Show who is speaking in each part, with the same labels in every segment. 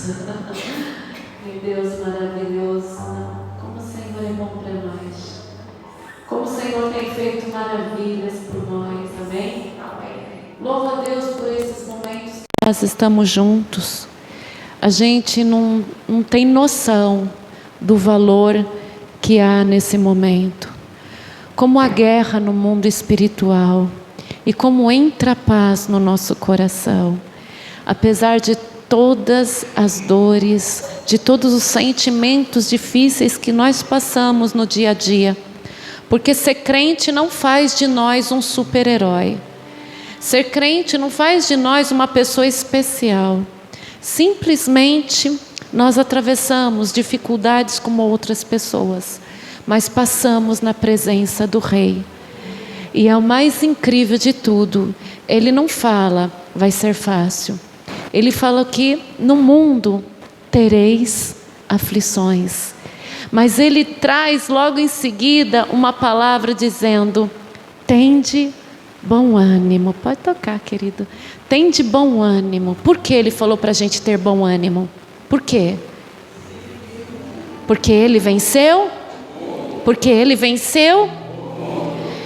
Speaker 1: Meu Deus maravilhoso. Como o Senhor é bom para nós. Como o Senhor tem feito maravilhas por nós. Amém? Louva a Deus por esses momentos que nós estamos juntos. A gente não tem noção do valor que há nesse momento. Como a guerra no mundo espiritual. E como entra a paz no nosso coração. Apesar de todas as dores, de todos os sentimentos difíceis que nós passamos no dia a dia. Porque ser crente não faz de nós um super-herói. Ser crente não faz de nós uma pessoa especial. Simplesmente nós atravessamos dificuldades como outras pessoas, mas passamos na presença do Rei. E é o mais incrível de tudo, Ele não fala, vai ser fácil. Ele fala que no mundo tereis aflições. Mas Ele traz logo em seguida uma palavra dizendo, tende bom ânimo. Pode tocar, querido. Tende bom ânimo. Por que Ele falou para a gente ter bom ânimo? Por quê? Porque Ele venceu? Porque Ele venceu?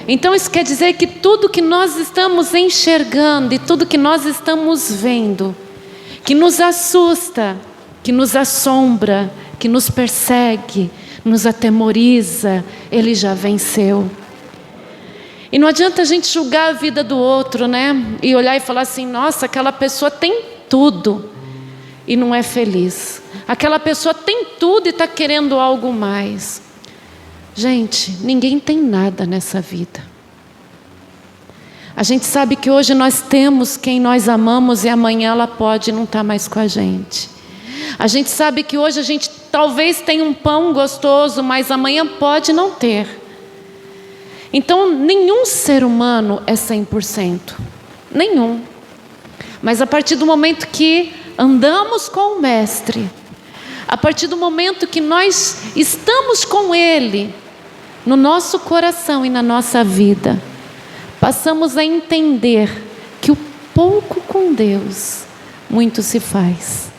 Speaker 1: Então isso quer dizer que tudo que nós estamos enxergando e tudo que nós estamos vendo, que nos assusta, que nos assombra, que nos persegue, nos atemoriza, Ele já venceu. E não adianta a gente julgar a vida do outro, né? E olhar e falar assim, nossa, aquela pessoa tem tudo e não é feliz. Aquela pessoa tem tudo e está querendo algo mais. Gente, ninguém tem nada nessa vida. A gente sabe que hoje nós temos quem nós amamos e amanhã ela pode não estar mais com a gente. A gente sabe que hoje a gente talvez tenha um pão gostoso, mas amanhã pode não ter. Então nenhum ser humano é 100%. Nenhum. Mas a partir do momento que andamos com o Mestre, a partir do momento que nós estamos com Ele, no nosso coração e na nossa vida, passamos a entender que o pouco com Deus, muito se faz.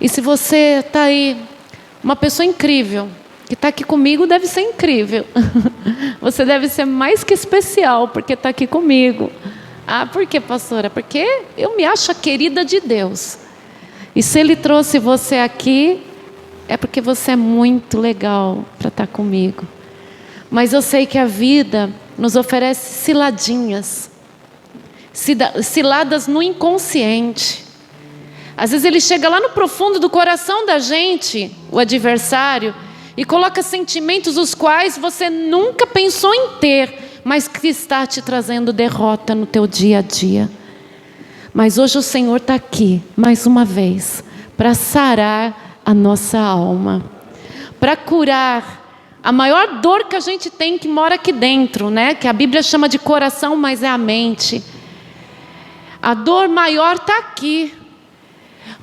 Speaker 1: E se você está aí, uma pessoa incrível, que está aqui comigo, deve ser incrível. Você deve ser mais que especial, porque está aqui comigo. Ah, por quê, pastora? Porque eu me acho a querida de Deus. E se Ele trouxe você aqui, é porque você é muito legal para estar comigo. Mas eu sei que a vida nos oferece ciladinhas. Ciladas no inconsciente. Às vezes ele chega lá no profundo do coração da gente, o adversário, e coloca sentimentos os quais você nunca pensou em ter, mas que está te trazendo derrota no teu dia a dia. Mas hoje o Senhor está aqui, mais uma vez, para sarar a nossa alma, para curar a maior dor que a gente tem, que mora aqui dentro, né? Que a Bíblia chama de coração, mas é a mente. A dor maior está aqui.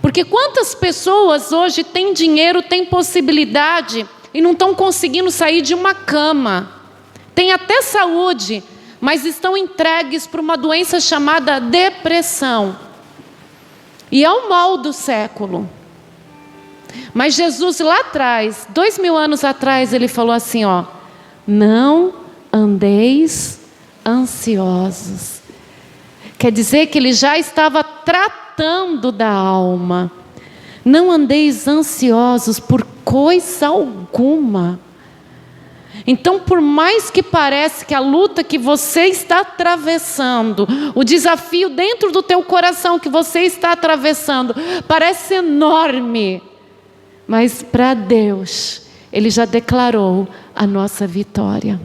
Speaker 1: Porque quantas pessoas hoje têm dinheiro, têm possibilidade e não estão conseguindo sair de uma cama. Tem até saúde, mas estão entregues para uma doença chamada depressão. E é o mal do século. Mas Jesus lá atrás, 2000 anos atrás, Ele falou assim, ó, não andeis ansiosos. Quer dizer que Ele já estava tratando da alma. Não andeis ansiosos por coisa alguma. Então, por mais que pareça que a luta que você está atravessando, o desafio dentro do teu coração que você está atravessando, parece enorme. Mas para Deus, Ele já declarou a nossa vitória.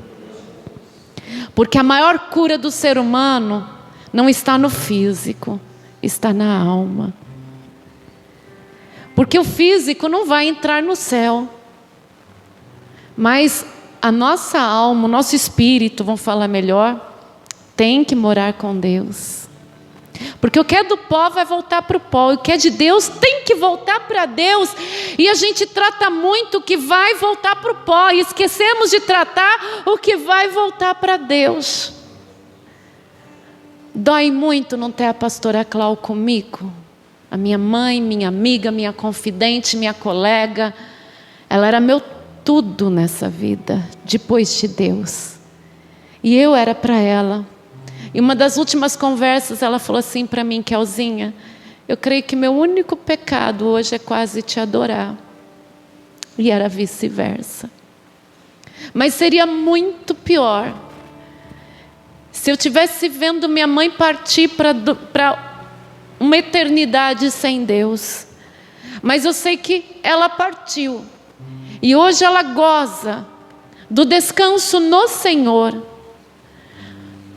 Speaker 1: Porque a maior cura do ser humano não está no físico, está na alma. Porque o físico não vai entrar no céu. Mas a nossa alma, o nosso espírito, vamos falar melhor, tem que morar com Deus. Porque o que é do pó vai voltar para o pó. O que é de Deus tem que voltar para Deus. E a gente trata muito o que vai voltar para o pó. E esquecemos de tratar o que vai voltar para Deus. Dói muito não ter a pastora Clau comigo. A minha mãe, minha amiga, minha confidente, minha colega. Ela era meu tudo nessa vida, depois de Deus. E eu era para ela. E uma das últimas conversas, ela falou assim para mim: Kelzinha, eu creio que meu único pecado hoje é quase te adorar. E era vice-versa. Mas seria muito pior se eu tivesse vendo minha mãe partir para uma eternidade sem Deus. Mas eu sei que ela partiu. E hoje ela goza do descanso no Senhor.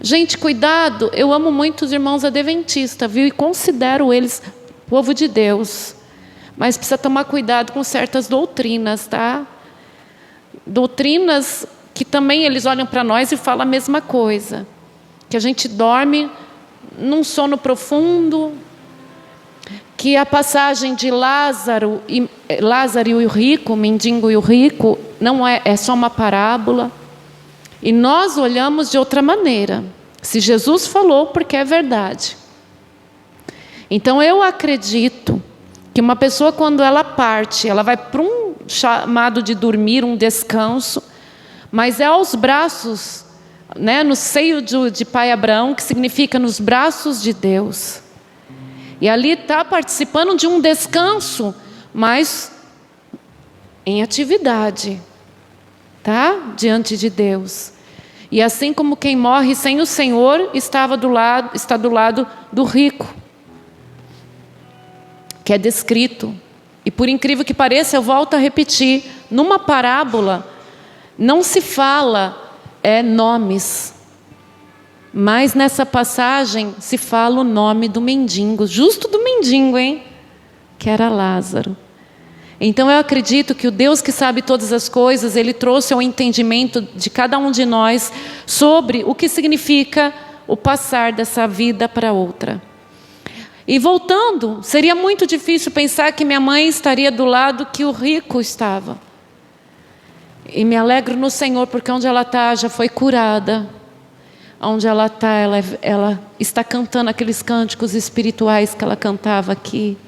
Speaker 1: Gente, cuidado, eu amo muito os irmãos adventistas, viu? E considero eles povo de Deus. Mas precisa tomar cuidado com certas doutrinas, tá? Doutrinas que também eles olham para nós e falam a mesma coisa. Que a gente dorme num sono profundo. Que a passagem de Lázaro e o rico, o mendigo e o rico, não é só uma parábola. E nós olhamos de outra maneira. Se Jesus falou, porque é verdade. Então eu acredito que uma pessoa, quando ela parte, ela vai para um chamado de dormir, um descanso, mas é aos braços, né, no seio de pai Abraão, que significa nos braços de Deus. E ali está participando de um descanso, mas em atividade, tá? Diante de Deus. E assim como quem morre sem o Senhor está do lado do rico, que é descrito. E por incrível que pareça, eu volto a repetir, numa parábola não se fala nomes. Mas nessa passagem se fala o nome do mendigo, justo do mendigo, hein? Que era Lázaro. Então eu acredito que o Deus que sabe todas as coisas, Ele trouxe ao entendimento de cada um de nós sobre o que significa o passar dessa vida para outra. E voltando, seria muito difícil pensar que minha mãe estaria do lado que o rico estava. E me alegro no Senhor, porque onde ela está já foi curada. Onde ela está, ela está cantando aqueles cânticos espirituais que ela cantava aqui.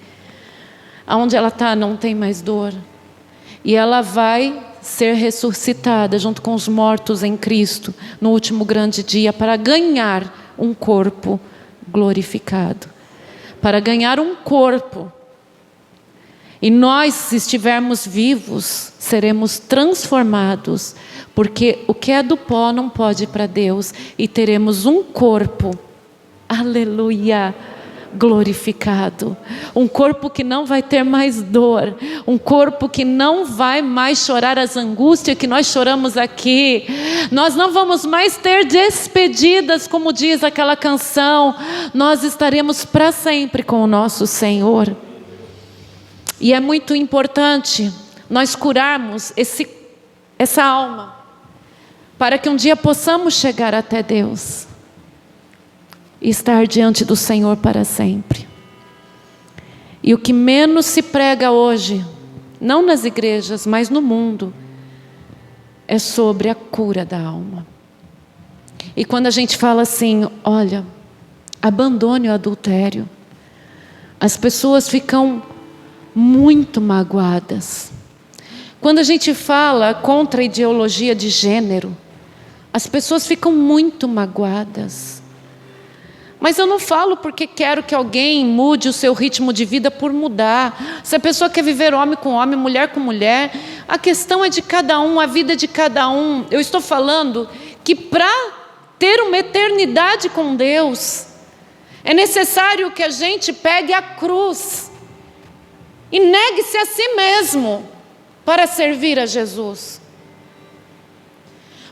Speaker 1: Onde ela está não tem mais dor. E ela vai ser ressuscitada junto com os mortos em Cristo no último grande dia para ganhar um corpo glorificado. Para ganhar um corpo. E nós, se estivermos vivos, seremos transformados. Porque o que é do pó não pode ir para Deus. E teremos um corpo, aleluia, glorificado. Um corpo que não vai ter mais dor. Um corpo que não vai mais chorar as angústias que nós choramos aqui. Nós não vamos mais ter despedidas, como diz aquela canção. Nós estaremos para sempre com o nosso Senhor. E é muito importante nós curarmos essa alma, para que um dia possamos chegar até Deus e estar diante do Senhor para sempre. E o que menos se prega hoje, não nas igrejas, mas no mundo, é sobre a cura da alma. E quando a gente fala assim, olha, abandone o adultério, as pessoas ficam muito magoadas. Quando a gente fala contra a ideologia de gênero, as pessoas ficam muito magoadas. Mas eu não falo porque quero que alguém mude o seu ritmo de vida por mudar. Se a pessoa quer viver homem com homem, mulher com mulher, a questão é de cada um, a vida é de cada um. Eu estou falando que para ter uma eternidade com Deus, é necessário que a gente pegue a cruz e negue-se a si mesmo para servir a Jesus.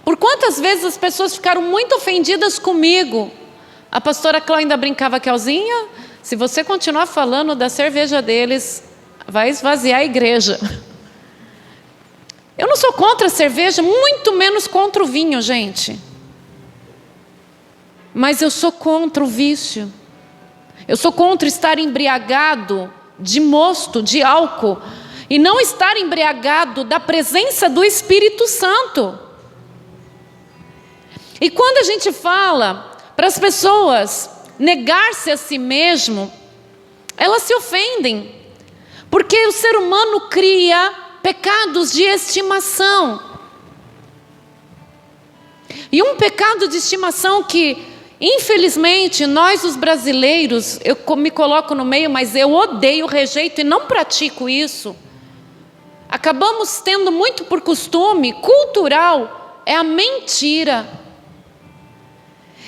Speaker 1: Por quantas vezes as pessoas ficaram muito ofendidas comigo? A pastora Cláudia ainda brincava, Kelzinha, se você continuar falando da cerveja deles, vai esvaziar a igreja. Eu não sou contra a cerveja, muito menos contra o vinho, gente. Mas eu sou contra o vício. Eu sou contra estar embriagado de mosto, de álcool, e não estar embriagado da presença do Espírito Santo. E quando a gente fala para as pessoas negar-se a si mesmo, elas se ofendem, porque o ser humano cria pecados de estimação. E um pecado de estimação que, infelizmente, nós os brasileiros, eu me coloco no meio, mas eu odeio, rejeito e não pratico isso. Acabamos tendo muito por costume cultural, é a mentira.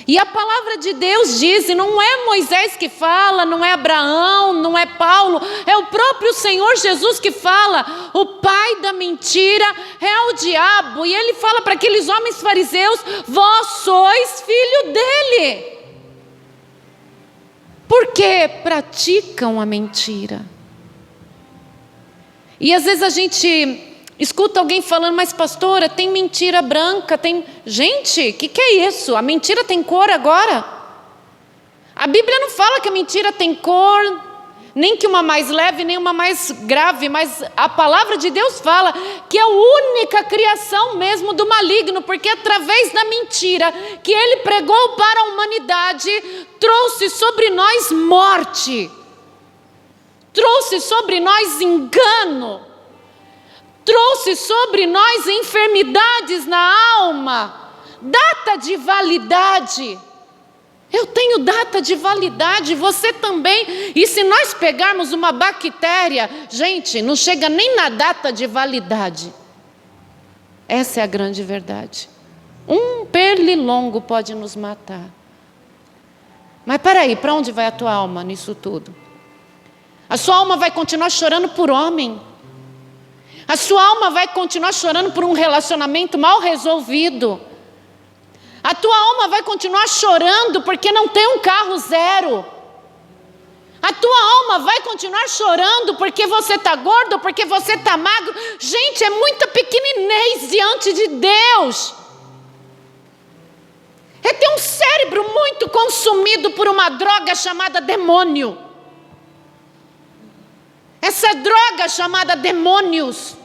Speaker 1: E a palavra de Deus diz, e não é Moisés que fala, não é Abraão, não é Paulo, é o próprio Senhor Jesus que fala, o pai da mentira é o diabo. E ele fala para aqueles homens fariseus, vós sois filho dele. Porque praticam a mentira. E às vezes a gente escuta alguém falando, mas pastora, tem mentira branca, tem... Gente, o que é isso? A mentira tem cor agora? A Bíblia não fala que a mentira tem cor, nem que uma mais leve, nem uma mais grave, mas a palavra de Deus fala que é a única criação mesmo do maligno, porque através da mentira que ele pregou para a humanidade, trouxe sobre nós morte, trouxe sobre nós engano, trouxe sobre nós enfermidades na alma, data de validade. Eu tenho data de validade, você também. E se nós pegarmos uma bactéria, gente, não chega nem na data de validade. Essa é a grande verdade. Um pernilongo pode nos matar. Mas peraí, para onde vai a tua alma nisso tudo? A sua alma vai continuar chorando por homem. A sua alma vai continuar chorando por um relacionamento mal resolvido. A tua alma vai continuar chorando porque não tem um carro zero. A tua alma vai continuar chorando porque você está gordo, porque você está magro. Gente, é muita pequeninez diante de Deus. É ter um cérebro muito consumido por uma droga chamada demônio. Essa droga chamada demônios,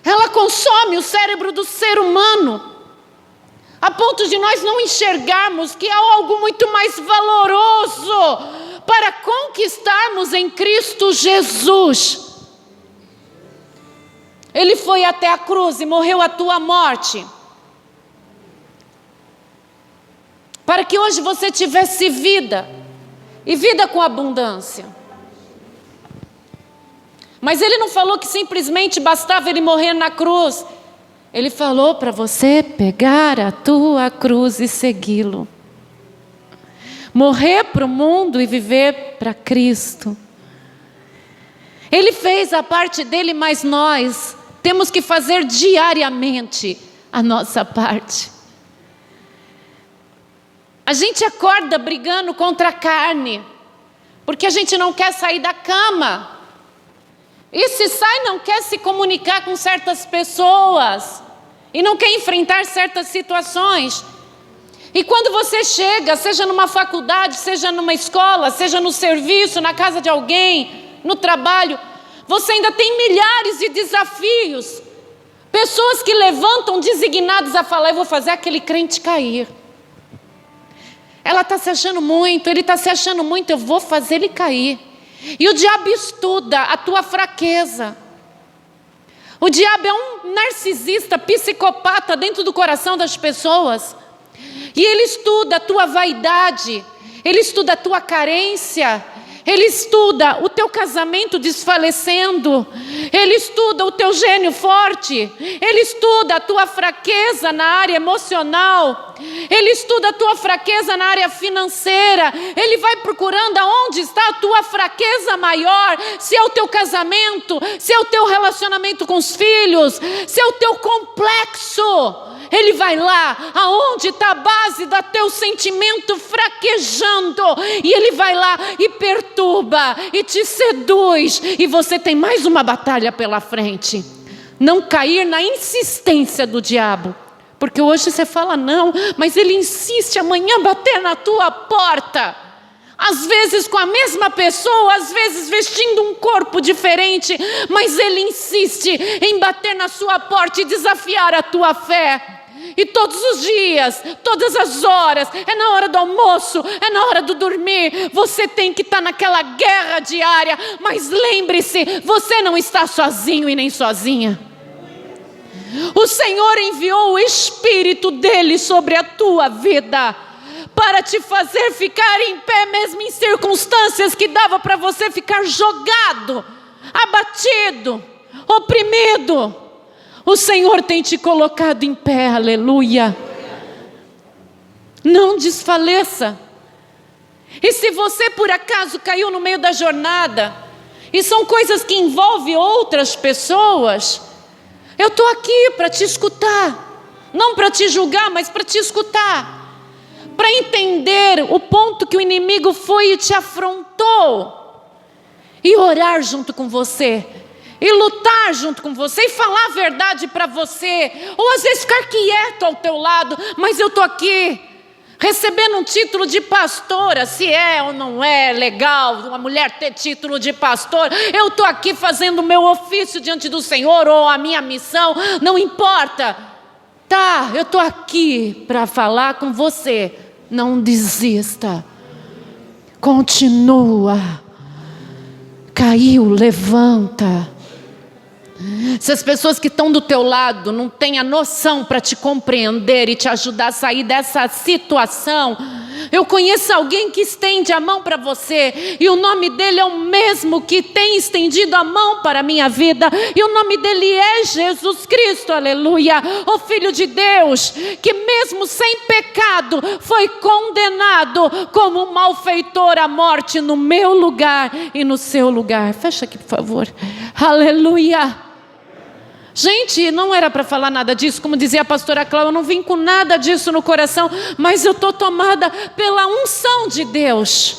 Speaker 1: ela consome o cérebro do ser humano, a ponto de nós não enxergarmos que há algo muito mais valoroso para conquistarmos em Cristo Jesus. Ele foi até a cruz e morreu a tua morte, para que hoje você tivesse vida, e vida com abundância. Mas ele não falou que simplesmente bastava ele morrer na cruz. Ele falou para você pegar a tua cruz e segui-lo. Morrer para o mundo e viver para Cristo. Ele fez a parte dele, mas nós temos que fazer diariamente a nossa parte. A gente acorda brigando contra a carne, porque a gente não quer sair da cama. E se sai, não quer se comunicar com certas pessoas. E não quer enfrentar certas situações. E quando você chega, seja numa faculdade, seja numa escola, seja no serviço, na casa de alguém, no trabalho, você ainda tem milhares de desafios. Pessoas que levantam designadas a falar, eu vou fazer aquele crente cair. Ela está se achando muito, ele está se achando muito, eu vou fazer ele cair. E o diabo estuda a tua fraqueza. O diabo é um narcisista, psicopata dentro do coração das pessoas. E ele estuda a tua vaidade, ele estuda a tua carência, ele estuda o teu casamento desfalecendo, ele estuda o teu gênio forte, ele estuda a tua fraqueza na área emocional, ele estuda a tua fraqueza na área financeira, ele vai procurando aonde está a tua fraqueza maior, se é o teu casamento, se é o teu relacionamento com os filhos, se é o teu complexo. Ele vai lá, aonde está a base do teu sentimento fraquejando, e ele vai lá e perturba, e te seduz, e você tem mais uma batalha pela frente. Não cair na insistência do diabo, porque hoje você fala não, mas ele insiste amanhã bater na tua porta. Às vezes com a mesma pessoa, às vezes vestindo um corpo diferente, mas ele insiste em bater na sua porta e desafiar a tua fé. E todos os dias, todas as horas, é na hora do almoço, é na hora do dormir, você tem que estar naquela guerra diária. Mas lembre-se, você não está sozinho e nem sozinha. O Senhor enviou o Espírito dele sobre a tua vida, para te fazer ficar em pé, mesmo em circunstâncias que dava para você ficar jogado, abatido, oprimido. O Senhor tem te colocado em pé, aleluia. Não desfaleça. E se você por acaso caiu no meio da jornada, e são coisas que envolvem outras pessoas, eu estou aqui para te escutar, não para te julgar, mas para te escutar, para entender o ponto que o inimigo foi e te afrontou, e orar junto com você, e lutar junto com você, e falar a verdade para você, ou às vezes ficar quieto ao teu lado. Mas eu estou aqui, recebendo um título de pastora. Se é ou não é legal uma mulher ter título de pastor, eu estou aqui fazendo o meu ofício diante do Senhor, ou a minha missão, não importa. Tá, eu estou aqui para falar com você. Não desista, continua. Caiu, levanta. Se as pessoas que estão do teu lado não têm a noção para te compreender e te ajudar a sair dessa situação, eu conheço alguém que estende a mão para você, e o nome dele é o mesmo que tem estendido a mão para a minha vida, e o nome dele é Jesus Cristo, aleluia, o Filho de Deus, que mesmo sem pecado foi condenado como um malfeitor à morte no meu lugar e no seu lugar. Fecha aqui, por favor. Aleluia. Gente, não era para falar nada disso, como dizia a pastora Cláudia, eu não vim com nada disso no coração, mas eu estou tomada pela unção de Deus,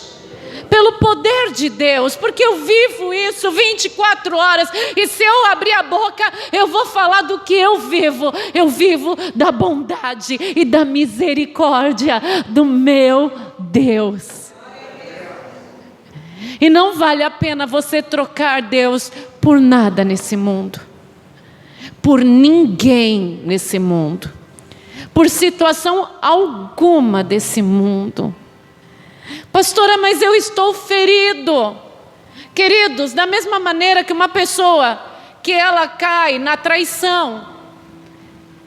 Speaker 1: pelo poder de Deus, porque eu vivo isso 24 horas, e se eu abrir a boca, eu vou falar do que eu vivo da bondade e da misericórdia do meu Deus. E não vale a pena você trocar Deus por nada nesse mundo, por ninguém nesse mundo, por situação alguma desse mundo. Pastora, mas eu estou ferido. Queridos, da mesma maneira que uma pessoa que ela cai na traição,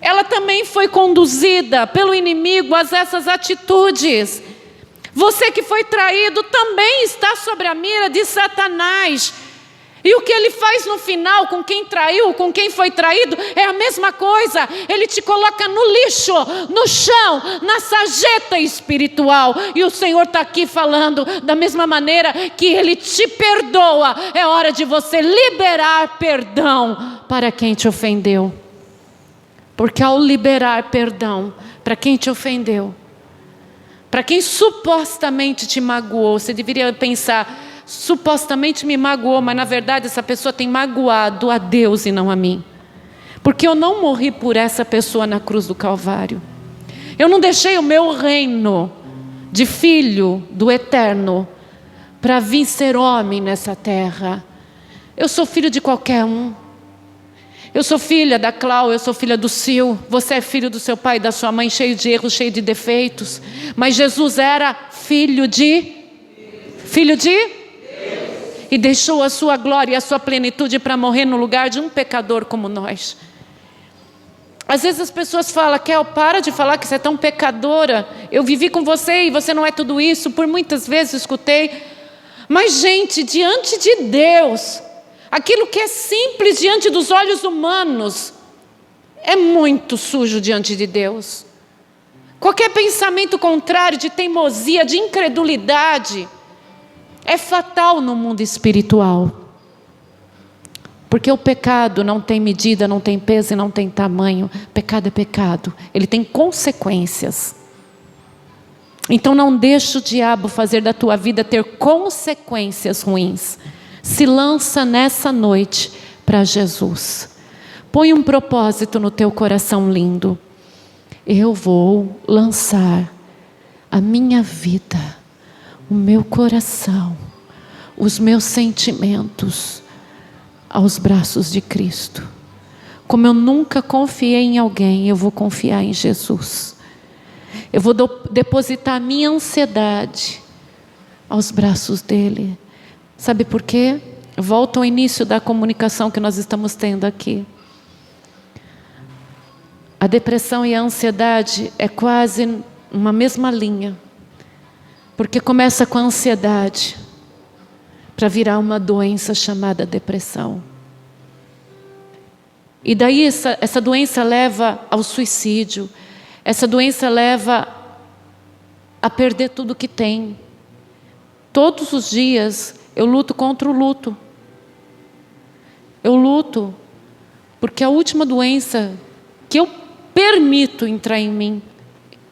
Speaker 1: ela também foi conduzida pelo inimigo a essas atitudes. Você que foi traído também está sob a mira de Satanás. E o que ele faz no final com quem traiu, com quem foi traído, é a mesma coisa. Ele te coloca no lixo, no chão, na sarjeta espiritual. E o Senhor está aqui falando, da mesma maneira que Ele te perdoa, é hora de você liberar perdão para quem te ofendeu. Porque ao liberar perdão para quem te ofendeu, para quem supostamente te magoou, você deveria pensar: supostamente me magoou, mas na verdade essa pessoa tem magoado a Deus e não a mim. Porque eu não morri por essa pessoa na cruz do Calvário. Eu não deixei o meu reino de filho do eterno para vir ser homem nessa terra. Eu sou filho de qualquer um. Eu sou filha da Cláudia, eu sou filha do Sil. Você é filho do seu pai e da sua mãe, cheio de erros, cheio de defeitos. Mas Jesus era filho de e deixou a sua glória e a sua plenitude para morrer no lugar de um pecador como nós. Às vezes as pessoas falam: Kel, para de falar que você é tão pecadora, eu vivi com você e você não é tudo isso. Por muitas vezes escutei. Mas gente, diante de Deus, aquilo que é simples diante dos olhos humanos é muito sujo diante de Deus. Qualquer pensamento contrário, de teimosia, de incredulidade, é fatal no mundo espiritual. Porque o pecado não tem medida, não tem peso e não tem tamanho. Pecado é pecado, ele tem consequências. Então não deixe o diabo fazer da tua vida ter consequências ruins. Se lança nessa noite para Jesus. Põe um propósito no teu coração lindo. Eu vou lançar a minha vida, o meu coração, os meus sentimentos aos braços de Cristo. Como eu nunca confiei em alguém, eu vou confiar em Jesus. Eu vou depositar a minha ansiedade aos braços dele. Sabe por quê? Volto ao início da comunicação que nós estamos tendo aqui. A depressão e a ansiedade é quase uma mesma linha. Porque começa com a ansiedade, para virar uma doença chamada depressão. E daí essa doença leva ao suicídio. Essa doença leva a perder tudo que tem. Todos os dias eu luto contra o luto. Eu luto porque a última doença que eu permito entrar em mim,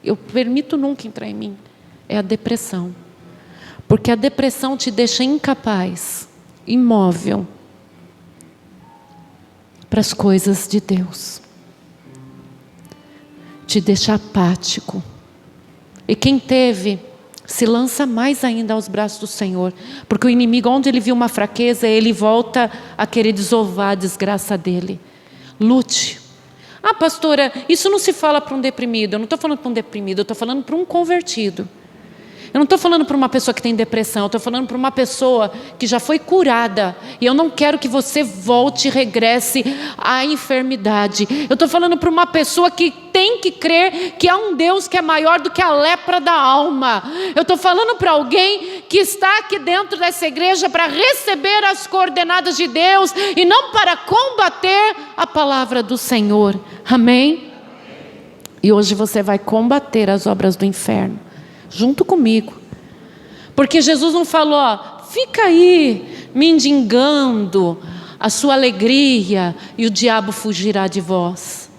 Speaker 1: eu permito nunca entrar em mim, é a depressão. Porque a depressão te deixa incapaz, imóvel, para as coisas de Deus. Te deixa apático. E quem teve, se lança mais ainda aos braços do Senhor. Porque o inimigo, onde ele viu uma fraqueza, ele volta a querer desovar a desgraça dele. Lute. Ah, pastora, isso não se fala para um deprimido. Eu não estou falando para um deprimido, eu estou falando para um convertido. Eu não estou falando para uma pessoa que tem depressão, eu estou falando para uma pessoa que já foi curada. E eu não quero que você volte e regresse à enfermidade. Eu estou falando para uma pessoa que tem que crer que há um Deus que é maior do que a lepra da alma. Eu estou falando para alguém que está aqui dentro dessa igreja para receber as coordenadas de Deus e não para combater a palavra do Senhor. Amém? E hoje você vai combater as obras do inferno junto comigo. Porque Jesus não falou, ó, fica aí mendigando a sua alegria e o diabo fugirá de vós.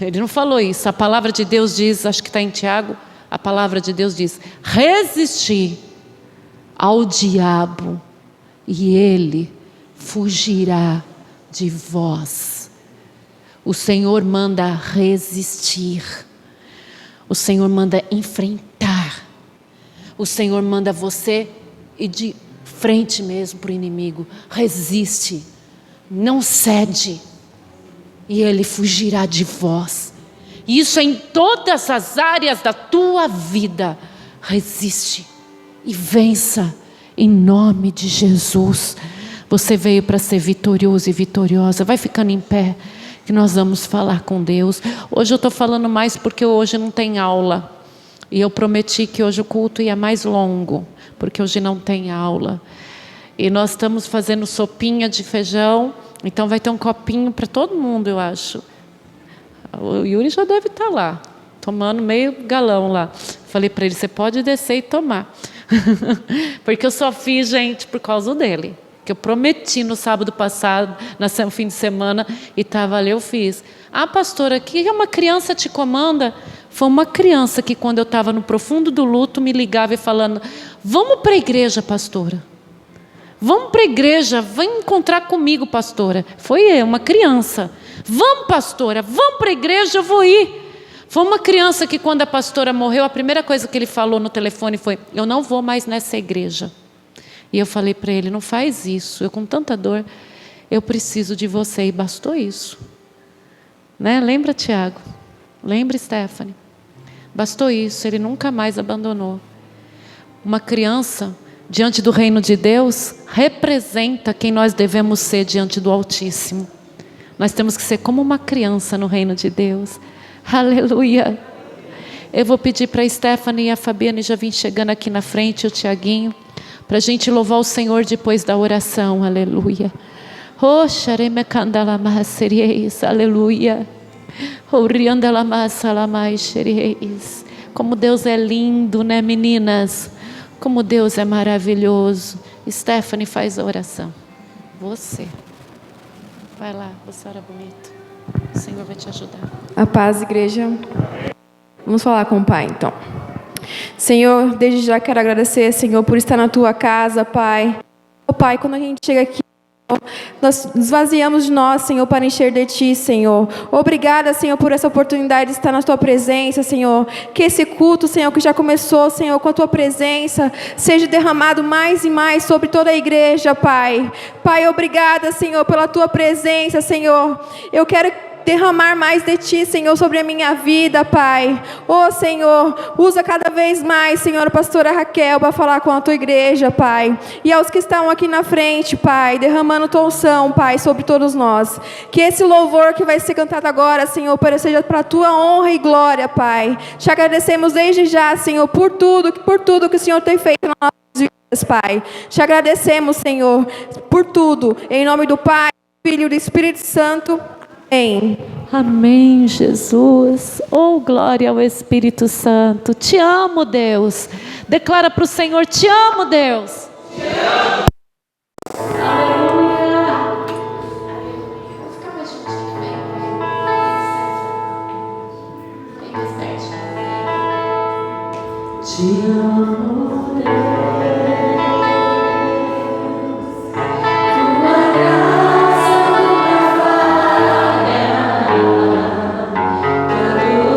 Speaker 1: Ele não falou isso. A palavra de Deus diz, acho que está em Tiago, a palavra de Deus diz, resistir ao diabo e ele fugirá de vós. O Senhor manda resistir. O Senhor manda enfrentar. O Senhor manda você ir de frente mesmo para o inimigo. Resiste. Não cede. E ele fugirá de vós. Isso é em todas as áreas da tua vida. Resiste. E vença. Em nome de Jesus. Você veio para ser vitorioso e vitoriosa. Vai ficando em pé, que nós vamos falar com Deus. Hoje eu estou falando mais porque hoje não tem aula. E eu prometi que hoje o culto ia mais longo, porque hoje não tem aula. E nós estamos fazendo sopinha de feijão, então vai ter um copinho para todo mundo, eu acho. O Yuri já deve estar lá, tomando meio galão lá. Falei para ele, você pode descer e tomar. Porque eu só fiz, gente, por causa dele. Que eu prometi no sábado passado, no fim de semana, e estava ali, eu fiz. Ah, pastora, que uma criança te comanda? Foi uma criança que, quando eu estava no profundo do luto, me ligava e falando, vamos para a igreja, pastora. Vamos para a igreja, vem encontrar comigo, pastora. Foi eu, uma criança. Vamos, pastora, vamos para a igreja, eu vou ir. Foi uma criança que, quando a pastora morreu, a primeira coisa que ele falou no telefone foi, eu não vou mais nessa igreja. E eu falei para ele, não faz isso, eu com tanta dor, eu preciso de você, e bastou isso. Né? Lembra, Tiago? Lembra, Stephanie? Bastou isso, ele nunca mais abandonou. Uma criança, diante do reino de Deus, representa quem nós devemos ser diante do Altíssimo. Nós temos que ser como uma criança no reino de Deus. Aleluia! Eu vou pedir para a Stephanie e a Fabiane já vim chegando aqui na frente, o Tiaguinho, para a gente louvar o Senhor depois da oração, aleluia. Oh, aleluia. Como Deus é lindo, né, meninas? Como Deus é maravilhoso. Stephanie, faz a oração. Você. Vai lá, você ora bonito. O Senhor vai te ajudar.
Speaker 2: A paz, igreja. Vamos falar com o Pai, então. Senhor, desde já quero agradecer, Senhor, por estar na Tua casa, Pai. Oh, Pai, quando a gente chega aqui, nós esvaziamos de nós, Senhor, para encher de Ti, Senhor. Obrigada, Senhor, por essa oportunidade de estar na Tua presença, Senhor. Que esse culto, Senhor, que já começou, Senhor, com a Tua presença, seja derramado mais e mais sobre toda a igreja, Pai. Pai, obrigada, Senhor, pela tua presença, Senhor. Eu quero derramar mais de ti, Senhor, sobre a minha vida, Pai. Oh, Senhor, usa cada vez mais, Senhor, a pastora Raquel para falar com a tua igreja, Pai. E aos que estão aqui na frente, Pai, derramando tua unção, Pai, sobre todos nós. Que esse louvor que vai ser cantado agora, Senhor, seja para a tua honra e glória, Pai. Te agradecemos desde já, Senhor, por tudo que o Senhor tem feito nas nossas vidas, Pai. Te agradecemos, Senhor, por tudo. Em nome do Pai, do Filho e do Espírito Santo. Amém.
Speaker 1: Amém, Jesus. Oh, glória ao Espírito Santo. Te amo, Deus. Declara para o Senhor: te amo, Deus. Te amo. Aleluia. Vou ficar mais juntinho, vem mais pertinho. Te amo, Deus.
Speaker 3: Até eu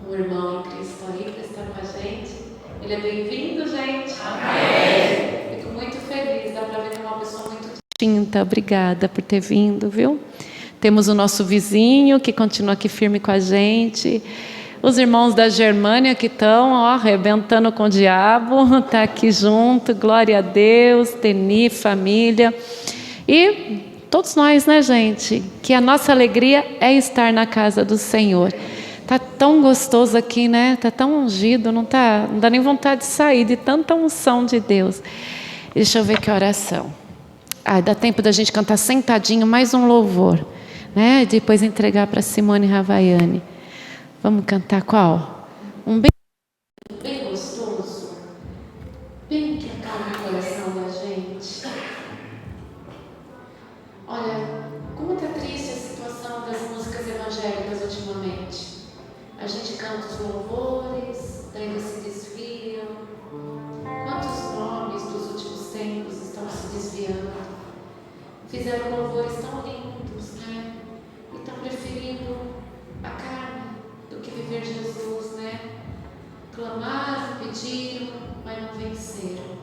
Speaker 1: um irmão em Cristo aí para estar com a gente. Ele é bem-vindo, gente. Amém. Fico muito feliz, dá para ver que é uma pessoa muito distinta. Obrigada por ter vindo, viu? Temos o nosso vizinho que continua aqui firme com a gente. Os irmãos da Germânia que estão arrebentando com o diabo, tá aqui junto, glória a Deus, Teni, família. E todos nós, né, gente? Que a nossa alegria é estar na casa do Senhor. Tá tão gostoso aqui, né? Tá tão ungido, não dá nem vontade de sair de tanta unção de Deus. Deixa eu ver que oração. Dá tempo da gente cantar sentadinho mais um louvor, né? E depois entregar para Simone Ravaiani. Vamos cantar qual? Um bem gostoso, bem que acalma o coração da gente. Olha, como está triste a situação das músicas evangélicas ultimamente. A gente canta os louvores, daí eles se desviam. Quantos nomes dos últimos tempos estão se desviando? Fizeram louvores tão lindos, né? E estão preferindo a carne do que viver Jesus, né? Clamaram, pediram, mas não venceram.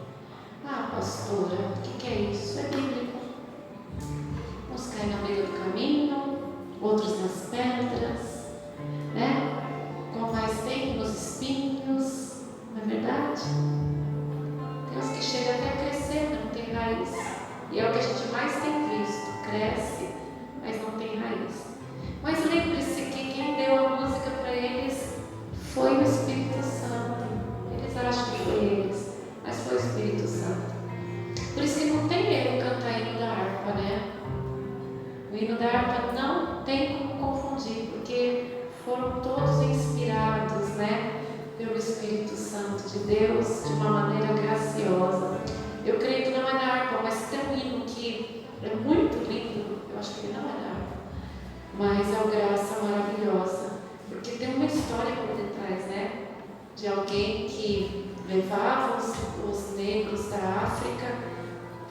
Speaker 1: Pastora, o que é isso? É bíblico. Uns caem na beira do caminho, outros nas pedras, né? Com mais tempo nos espinhos, não é verdade? Tem uns que chegam até a crescer, mas não tem raiz. E é o que a gente mais tem visto. Cresce, mas não tem raiz. Mas lembre-se que quem deu a música para eles foi o Espírito Santo. Eles acham que foi eles, mas foi o Espírito Santo. Por isso que não tem erro cantar hino da harpa, né? O hino da harpa não tem como confundir, porque foram todos inspirados, né, pelo Espírito Santo de Deus de uma maneira graciosa. Eu creio que não é da harpa, mas tem um hino que é muito lindo. Eu acho que ele não é da harpa, mas é o Graça Maravilhosa, porque tem uma história por detrás, né? De alguém que levava os negros da África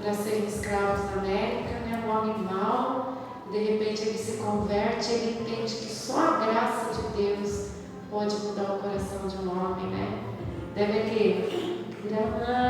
Speaker 1: para serem escravos na América, né? Um homem mau, de repente ele se converte, ele entende que só a graça de Deus pode mudar o coração de um homem, né? Deve aquele graça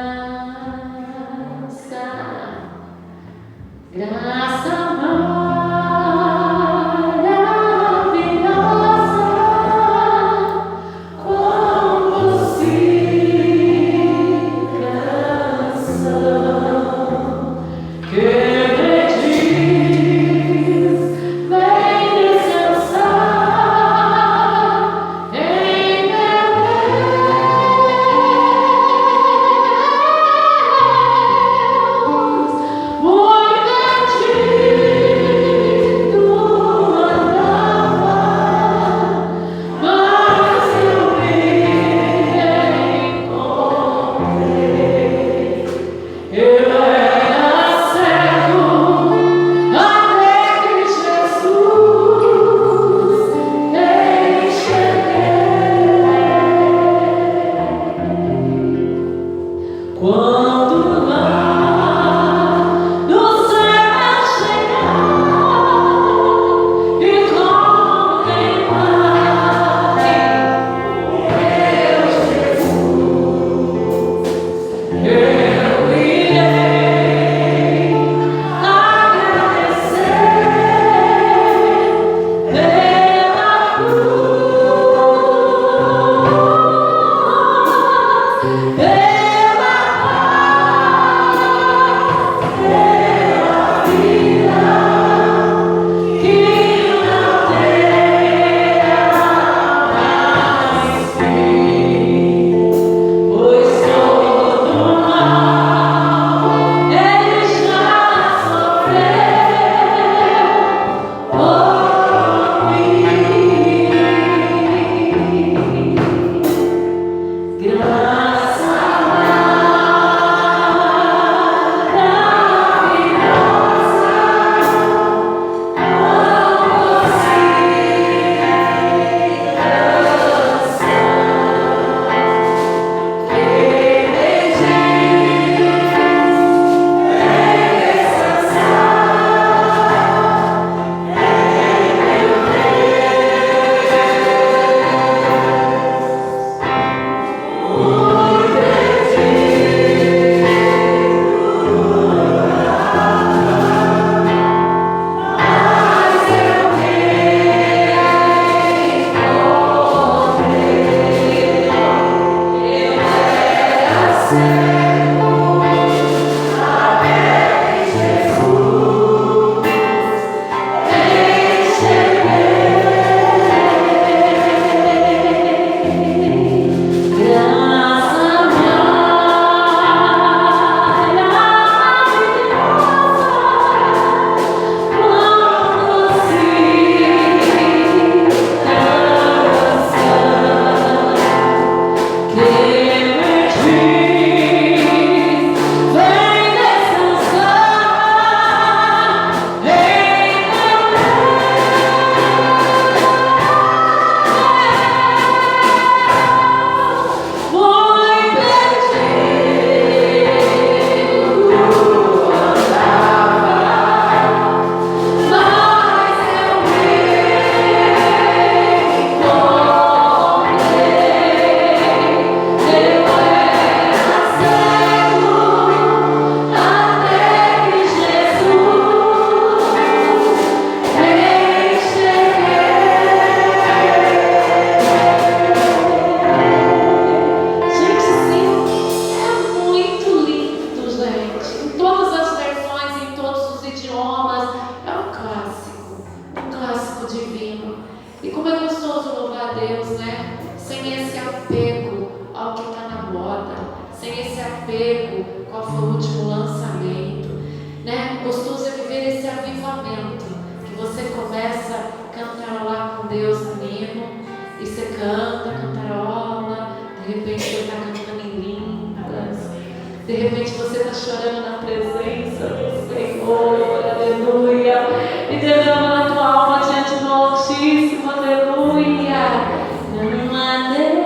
Speaker 1: Deus, né? Sem esse apego ao que está na moda, sem esse apego qual foi o último lançamento, né? Gostoso é viver esse avivamento, que você começa a cantarolar com Deus no hino, e você canta, cantarola, de repente você está cantando em línguas, de repente você está chorando na presença do Senhor, aleluia, e derrama a tua alma diante do Altíssimo, aleluia. Não há Deus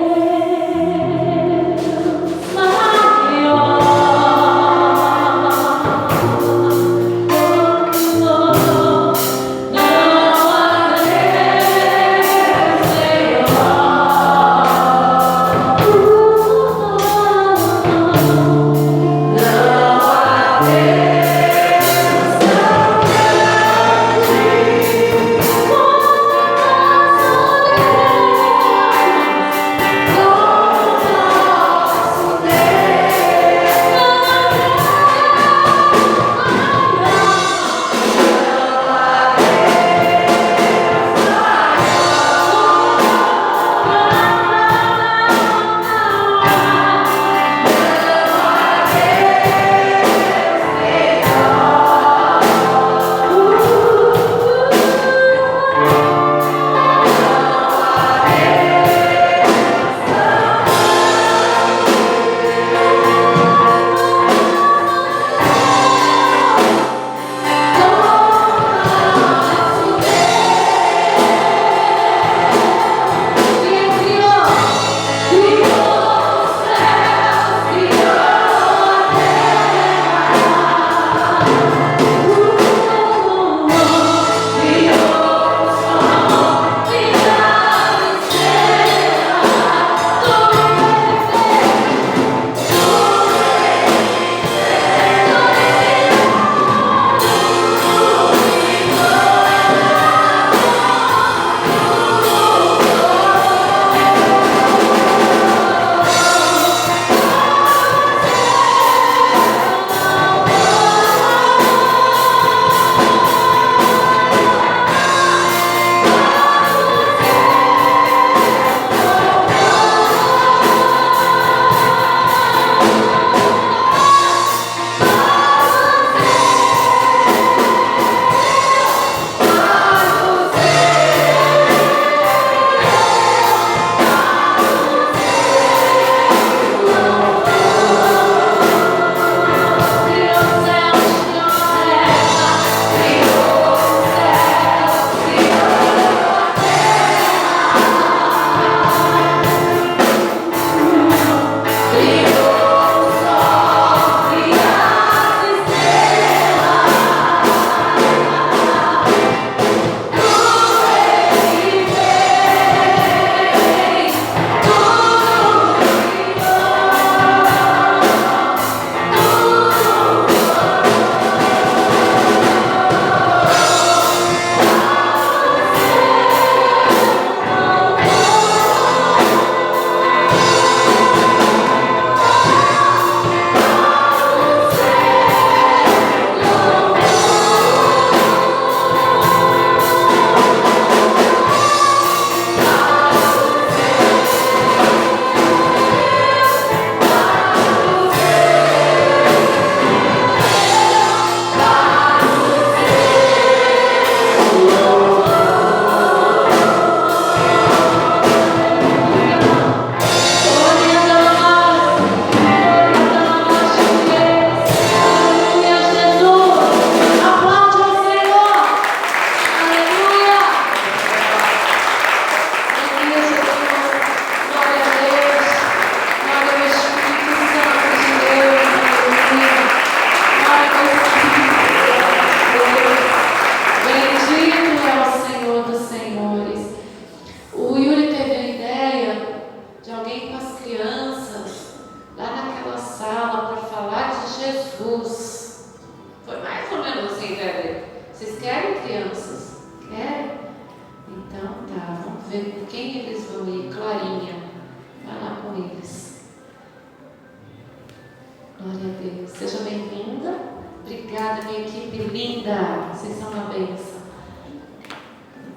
Speaker 1: maior. Vocês são uma bênção.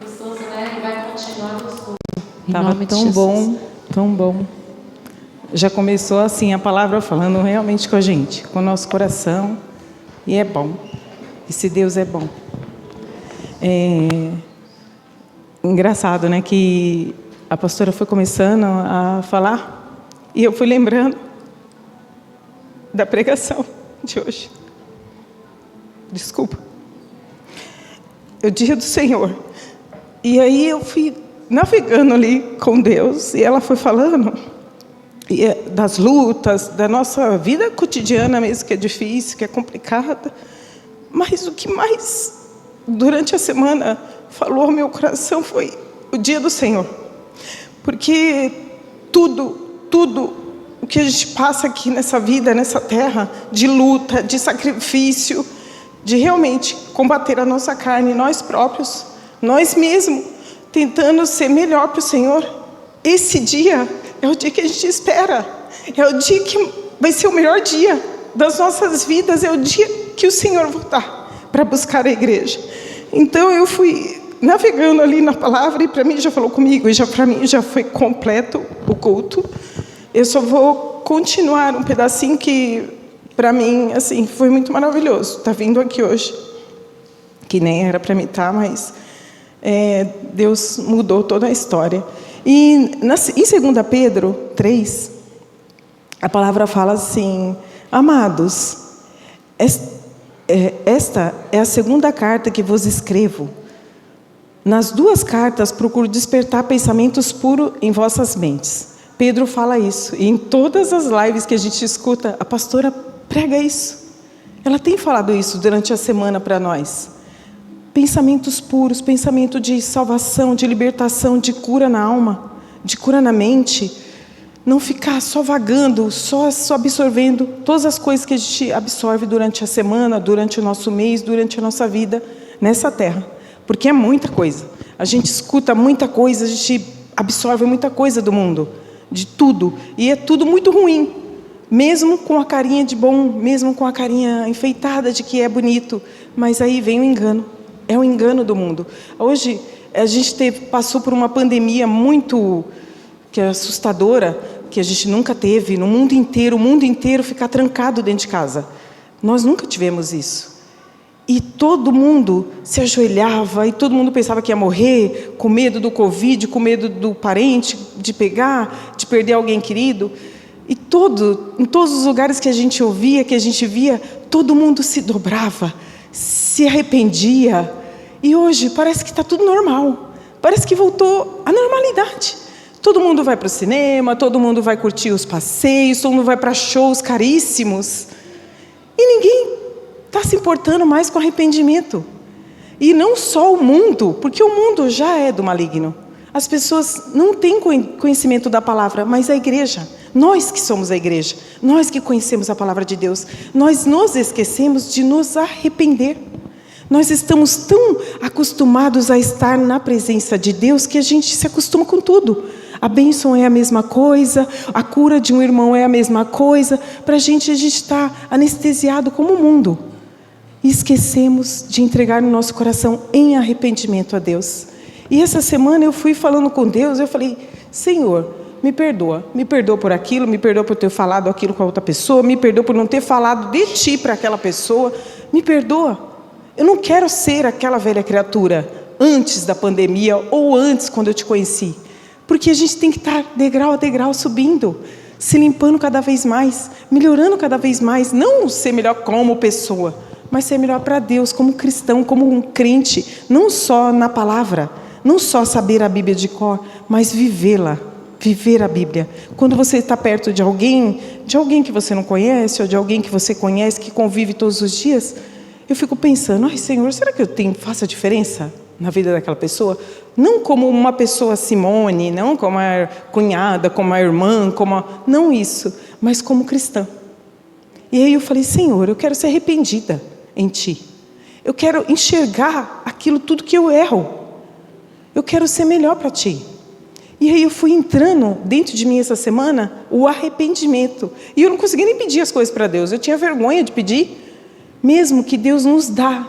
Speaker 1: Gostoso, né? E vai continuar gostoso. Em
Speaker 3: Estava
Speaker 1: nome de
Speaker 3: tão
Speaker 1: Jesus.
Speaker 3: bom, tão bom. Já começou assim a palavra falando realmente com a gente, com o nosso coração. E é bom. Esse Deus é bom. Engraçado, né, que a pastora foi começando a falar e eu fui lembrando da pregação de hoje. Desculpa. É o dia do Senhor. E aí eu fui navegando ali com Deus e ela foi falando das lutas, da nossa vida cotidiana mesmo, que é difícil, que é complicada. Mas o que mais, durante a semana, falou ao meu coração foi o dia do Senhor. Porque tudo o que a gente passa aqui nessa vida, nessa terra, de luta, de sacrifício, de realmente combater a nossa carne, nós próprios, nós mesmos, tentando ser melhor para o Senhor, esse dia é o dia que a gente espera, é o dia que vai ser o melhor dia das nossas vidas, é o dia que o Senhor voltar para buscar a igreja. Então eu fui navegando ali na palavra e para mim já falou comigo, e para mim já foi completo o culto. Eu só vou continuar um pedacinho que para mim assim foi muito maravilhoso. Tá vindo aqui hoje, que nem era para mim estar, mas Deus mudou toda a história. E em 2 Pedro 3, a palavra fala assim: amados, esta é a segunda carta que vos escrevo. Nas duas cartas procuro despertar pensamentos puros em vossas mentes. Pedro fala isso, e em todas as lives que a gente escuta, a pastora prega isso. Ela tem falado isso durante a semana para nós. Pensamentos puros, pensamento de salvação, de libertação, de cura na alma, de cura na mente. Não ficar só vagando, só absorvendo todas as coisas que a gente absorve durante a semana, durante o nosso mês, durante a nossa vida nessa terra. Porque é muita coisa. A gente escuta muita coisa, a gente absorve muita coisa do mundo, de tudo. E é tudo muito ruim. Mesmo com a carinha de bom, mesmo com a carinha enfeitada de que é bonito. Mas aí vem o engano. É o engano do mundo. Hoje, a gente passou por uma pandemia muito assustadora, que a gente nunca teve no mundo inteiro, o mundo inteiro ficar trancado dentro de casa. Nós nunca tivemos isso. E todo mundo se ajoelhava, e todo mundo pensava que ia morrer, com medo do Covid, com medo do parente, de pegar, de perder alguém querido. E em todos os lugares que a gente ouvia, que a gente via, todo mundo se dobrava, se arrependia. E hoje parece que está tudo normal. Parece que voltou à normalidade. Todo mundo vai para o cinema, todo mundo vai curtir os passeios, todo mundo vai para shows caríssimos. E ninguém está se importando mais com arrependimento. E não só o mundo, porque o mundo já é do maligno. As pessoas não têm conhecimento da palavra, mas a igreja, nós que somos a igreja, nós que conhecemos a palavra de Deus, nós nos esquecemos de nos arrepender. Nós estamos tão acostumados a estar na presença de Deus que a gente se acostuma com tudo. A bênção é a mesma coisa, a cura de um irmão é a mesma coisa. Para a gente está anestesiado como o mundo. E esquecemos de entregar o nosso coração em arrependimento a Deus. E essa semana eu fui falando com Deus, eu falei: Senhor, me perdoa por aquilo, me perdoa por ter falado aquilo com a outra pessoa, me perdoa por não ter falado de Ti para aquela pessoa, me perdoa. Eu não quero ser aquela velha criatura antes da pandemia ou antes quando eu Te conheci. Porque a gente tem que estar degrau a degrau subindo, se limpando cada vez mais, melhorando cada vez mais, não ser melhor como pessoa, mas ser melhor para Deus, como cristão, como um crente, não só na palavra, não só saber a Bíblia de cor, mas vivê-la, viver a Bíblia. Quando você está perto de alguém que você não conhece, ou de alguém que você conhece, que convive todos os dias, eu fico pensando: ai, Senhor, será que faço a diferença na vida daquela pessoa? Não como uma pessoa Simone, não como a cunhada, como a irmã, não isso, mas como cristã. E aí eu falei: Senhor, eu quero ser arrependida em Ti. Eu quero enxergar aquilo tudo que eu erro. Eu quero ser melhor para Ti. E aí eu fui entrando dentro de mim essa semana o arrependimento. E eu não conseguia nem pedir as coisas para Deus. Eu tinha vergonha de pedir. Mesmo que Deus nos dá,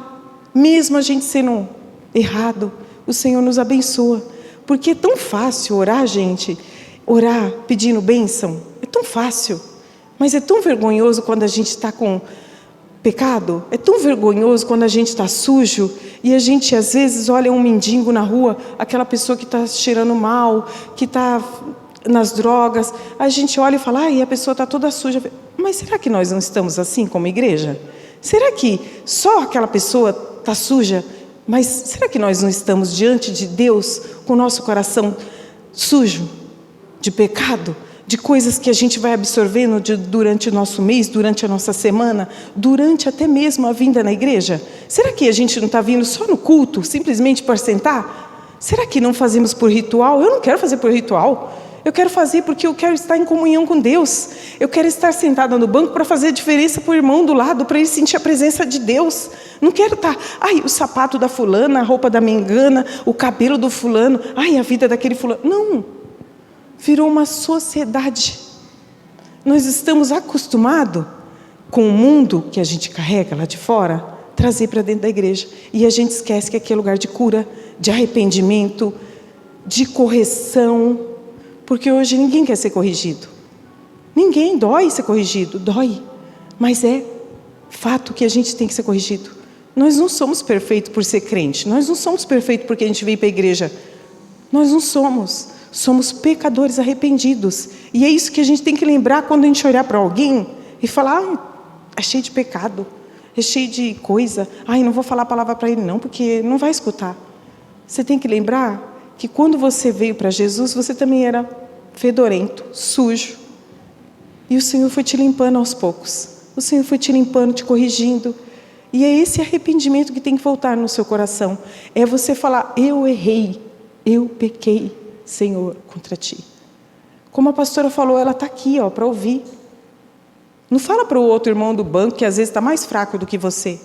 Speaker 3: mesmo a gente sendo errado, o Senhor nos abençoa. Porque é tão fácil orar, gente, orar pedindo bênção, é tão fácil, mas é tão vergonhoso quando a gente está com pecado, é tão vergonhoso quando a gente está sujo, e a gente às vezes olha um mendigo na rua, aquela pessoa que está cheirando mal, que está nas drogas, a gente olha e fala, ai, a pessoa está toda suja, mas será que nós não estamos assim como igreja? Será que só aquela pessoa está suja? Mas será que nós não estamos diante de Deus com o nosso coração sujo de pecado, de coisas que a gente vai absorvendo durante o nosso mês, durante a nossa semana, durante até mesmo a vinda na igreja? Será que a gente não está vindo só no culto, simplesmente para sentar? Será que não fazemos por ritual? Eu não quero fazer por ritual. Eu quero fazer porque eu quero estar em comunhão com Deus. Eu quero estar sentada no banco para fazer a diferença para o irmão do lado, para ele sentir a presença de Deus. Não quero estar, ai, o sapato da fulana, a roupa da mengana, o cabelo do fulano, ai, a vida daquele fulano. Não, virou uma sociedade. Nós estamos acostumados com o mundo que a gente carrega lá de fora, trazer para dentro da igreja. E a gente esquece que aqui é lugar de cura, de arrependimento, de correção. Porque hoje ninguém quer ser corrigido. Ninguém, dói ser corrigido, dói. Mas é fato que a gente tem que ser corrigido. Nós não somos perfeitos por ser crente. Nós não somos perfeitos porque a gente veio para a igreja. Nós não somos. Somos pecadores arrependidos. E é isso que a gente tem que lembrar quando a gente olhar para alguém e falar, é cheio de pecado, é cheio de coisa. Ai, não vou falar a palavra para ele não, porque não vai escutar. Você tem que lembrar que quando você veio para Jesus, você também era fedorento, sujo. E o Senhor foi te limpando aos poucos. O Senhor foi te limpando, te corrigindo. E é esse arrependimento que tem que voltar no seu coração. É você falar, eu errei, eu pequei, Senhor, contra ti. Como a pastora falou, ela está aqui para ouvir. Não fala para o outro irmão do banco, que às vezes está mais fraco do que você.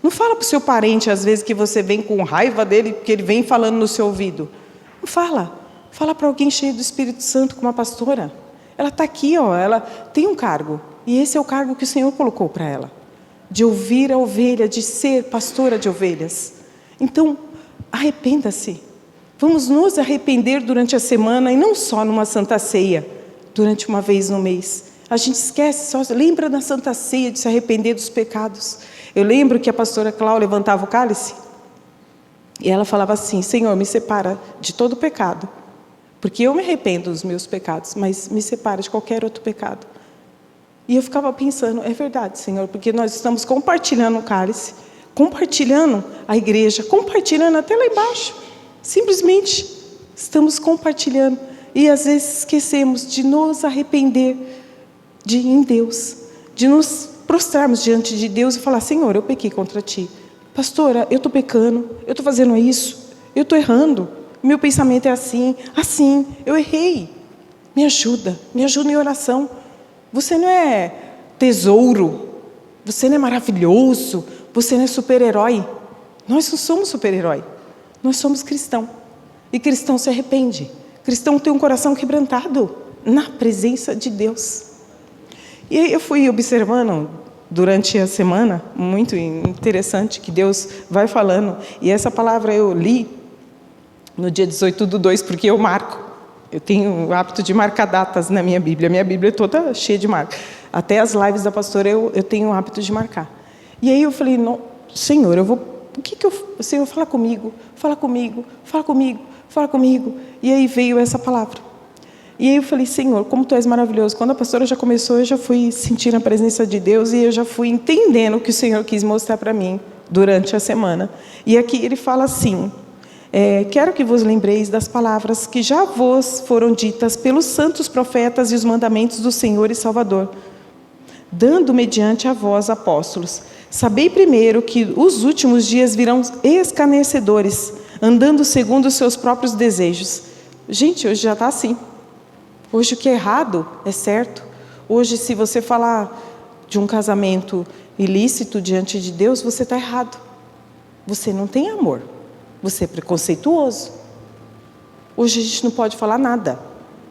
Speaker 3: Não fala para o seu parente, às vezes, que você vem com raiva dele, porque ele vem falando no seu ouvido. Não fala. Fala para alguém cheio do Espírito Santo, como a pastora. Ela está aqui, ela tem um cargo. E esse é o cargo que o Senhor colocou para ela. De ouvir a ovelha, de ser pastora de ovelhas. Então, arrependa-se. Vamos nos arrepender durante a semana, e não só numa Santa Ceia, durante uma vez no mês. A gente esquece, só lembra da Santa Ceia de se arrepender dos pecados. Eu lembro que a pastora Cláudia levantava o cálice e ela falava assim, Senhor, me separa de todo pecado, porque eu me arrependo dos meus pecados, mas me separa de qualquer outro pecado. E eu ficava pensando, é verdade, Senhor, porque nós estamos compartilhando o cálice, compartilhando a igreja, compartilhando até lá embaixo, simplesmente estamos compartilhando, e às vezes esquecemos de nos arrepender em Deus, de nos prostrarmos diante de Deus e falar, Senhor, eu pequei contra ti. Pastora, eu estou pecando, eu estou fazendo isso, eu estou errando, meu pensamento é assim, eu errei. Me ajuda em oração. Você não é tesouro, você não é maravilhoso, você não é super-herói. Nós não somos super-herói, nós somos cristão. E cristão se arrepende. Cristão tem um coração quebrantado na presença de Deus. E aí eu fui observando durante a semana, muito interessante, que Deus vai falando. E essa palavra eu li no dia 18/2, porque eu marco. Eu tenho o hábito de marcar datas na minha Bíblia. A minha Bíblia é toda cheia de marcas. Até as lives da pastora eu tenho o hábito de marcar. E aí eu falei, não, Senhor, Senhor, fala comigo. E aí veio essa palavra. E aí eu falei, Senhor, como Tu és maravilhoso. Quando a pastora já começou, eu já fui sentindo a presença de Deus e eu já fui entendendo o que o Senhor quis mostrar para mim durante a semana. E aqui ele fala assim, quero que vos lembreis das palavras que já vos foram ditas pelos santos profetas e os mandamentos do Senhor e Salvador, dando mediante a vós, apóstolos. Sabei primeiro que os últimos dias virão escarnecedores, andando segundo os seus próprios desejos. Gente, hoje já está assim. Hoje o que é errado é certo. Hoje, se você falar de um casamento ilícito diante de Deus, você está errado. Você não tem amor. Você é preconceituoso. Hoje a gente não pode falar nada.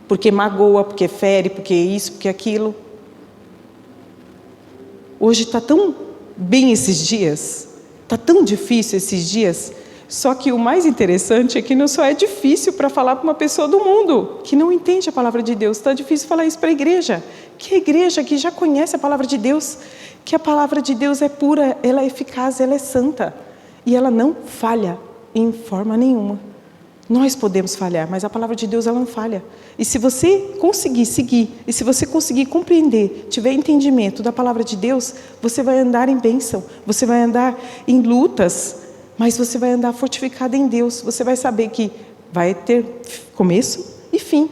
Speaker 3: Porque magoa, porque fere, porque isso, porque aquilo. Hoje está tão bem esses dias. Está tão difícil esses dias. Só que o mais interessante é que não só é difícil para falar para uma pessoa do mundo que não entende a palavra de Deus, está difícil falar isso para a igreja, que a igreja que já conhece a palavra de Deus, que a palavra de Deus é pura, ela é eficaz, ela é santa e ela não falha em forma nenhuma. Nós podemos falhar, mas a palavra de Deus ela não falha. E se você conseguir seguir, e se você conseguir compreender, tiver entendimento da palavra de Deus, você vai andar em bênção, você vai andar em lutas, mas você vai andar fortificado em Deus. Você vai saber que vai ter começo e fim.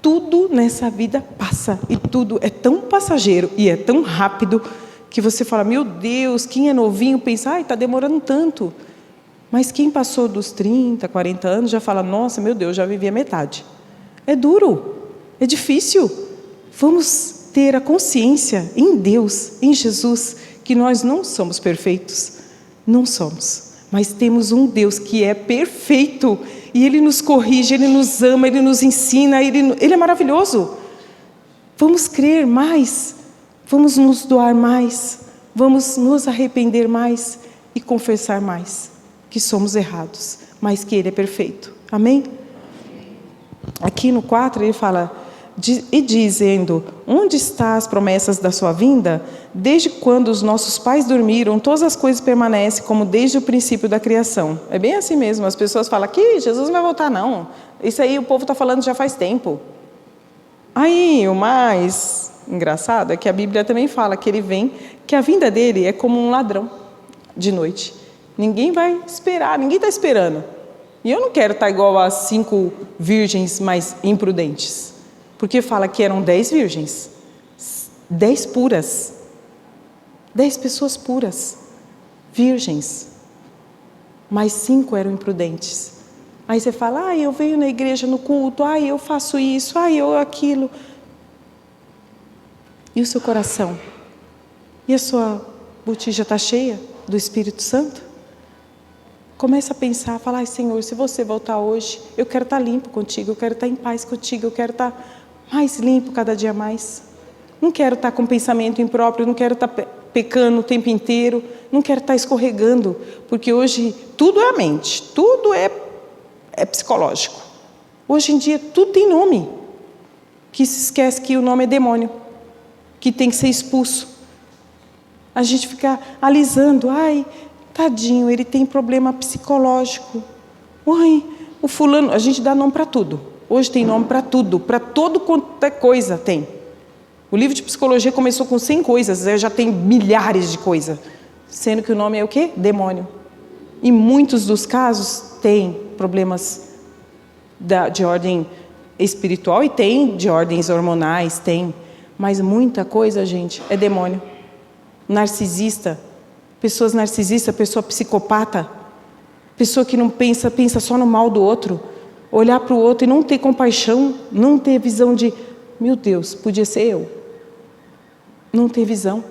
Speaker 3: Tudo nessa vida passa, e tudo é tão passageiro e é tão rápido que você fala, meu Deus, quem é novinho pensa, ai, está demorando tanto. Mas quem passou dos 30, 40 anos já fala, nossa, meu Deus, já vivi a metade. É duro, é difícil. Vamos ter a consciência em Deus, em Jesus, que nós não somos perfeitos. Não somos. Mas temos um Deus que é perfeito. E Ele nos corrige, Ele nos ama, Ele nos ensina, Ele é maravilhoso. Vamos crer mais, vamos nos doar mais, vamos nos arrepender mais e confessar mais que somos errados, mas que Ele é perfeito. Amém? Aqui no 4 ele fala, e dizendo, onde estão as promessas da sua vinda? Desde quando os nossos pais dormiram, todas as coisas permanecem como desde o princípio da criação. É bem assim mesmo, as pessoas falam, que Jesus não vai voltar não. Isso aí o povo está falando já faz tempo. Aí o mais engraçado é que a Bíblia também fala que ele vem, que a vinda dele é como um ladrão de noite. Ninguém vai esperar, ninguém está esperando. E eu não quero estar igual a 5 virgens mais imprudentes. Porque fala que eram 10 virgens. 10 puras. 10 pessoas puras. Virgens. Mas 5 eram imprudentes. Aí você fala, eu venho na igreja no culto, eu faço isso, eu aquilo. E o seu coração? E a sua botija está cheia do Espírito Santo? Começa a pensar, falar, Senhor, se você voltar hoje, eu quero estar limpo contigo, eu quero estar em paz contigo, eu quero estar mais limpo cada dia mais. Não quero estar com pensamento impróprio, não quero estar pecando o tempo inteiro, não quero estar escorregando, porque hoje tudo é a mente, tudo é psicológico. Hoje em dia tudo tem nome, que se esquece que o nome é demônio, que tem que ser expulso. A gente fica alisando, tadinho, ele tem problema psicológico. O fulano, a gente dá nome para tudo. Hoje tem nome para tudo, para todo quanto é coisa tem. O livro de psicologia começou com 100 coisas, já tem milhares de coisas. Sendo que o nome é o quê? Demônio. E muitos dos casos têm problemas de ordem espiritual e tem de ordens hormonais, tem. Mas muita coisa, gente, é demônio. Narcisista, pessoas narcisistas, pessoa psicopata, pessoa que não pensa só no mal do outro, olhar para o outro e não ter compaixão, não ter visão de, meu Deus, podia ser eu. Não ter visão.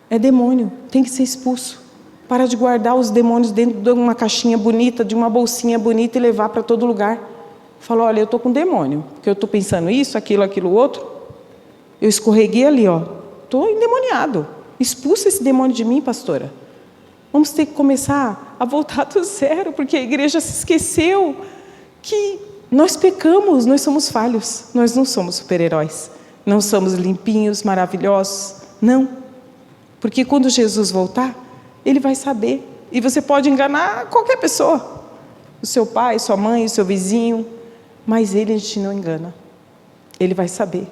Speaker 3: É demônio, tem que ser expulso. Para de guardar os demônios dentro de uma caixinha bonita, de uma bolsinha bonita e levar para todo lugar. Fala, olha, eu estou com demônio, porque eu estou pensando isso, aquilo, outro. Eu escorreguei ali, estou endemoniado. Expulsa esse demônio de mim, pastora. Vamos ter que começar a voltar do zero, porque a igreja se esqueceu que nós pecamos, nós somos falhos, nós não somos super-heróis, não somos limpinhos, maravilhosos, não. Porque quando Jesus voltar, Ele vai saber. E você pode enganar qualquer pessoa, o seu pai, sua mãe, o seu vizinho, mas Ele a gente não engana. Ele vai saber.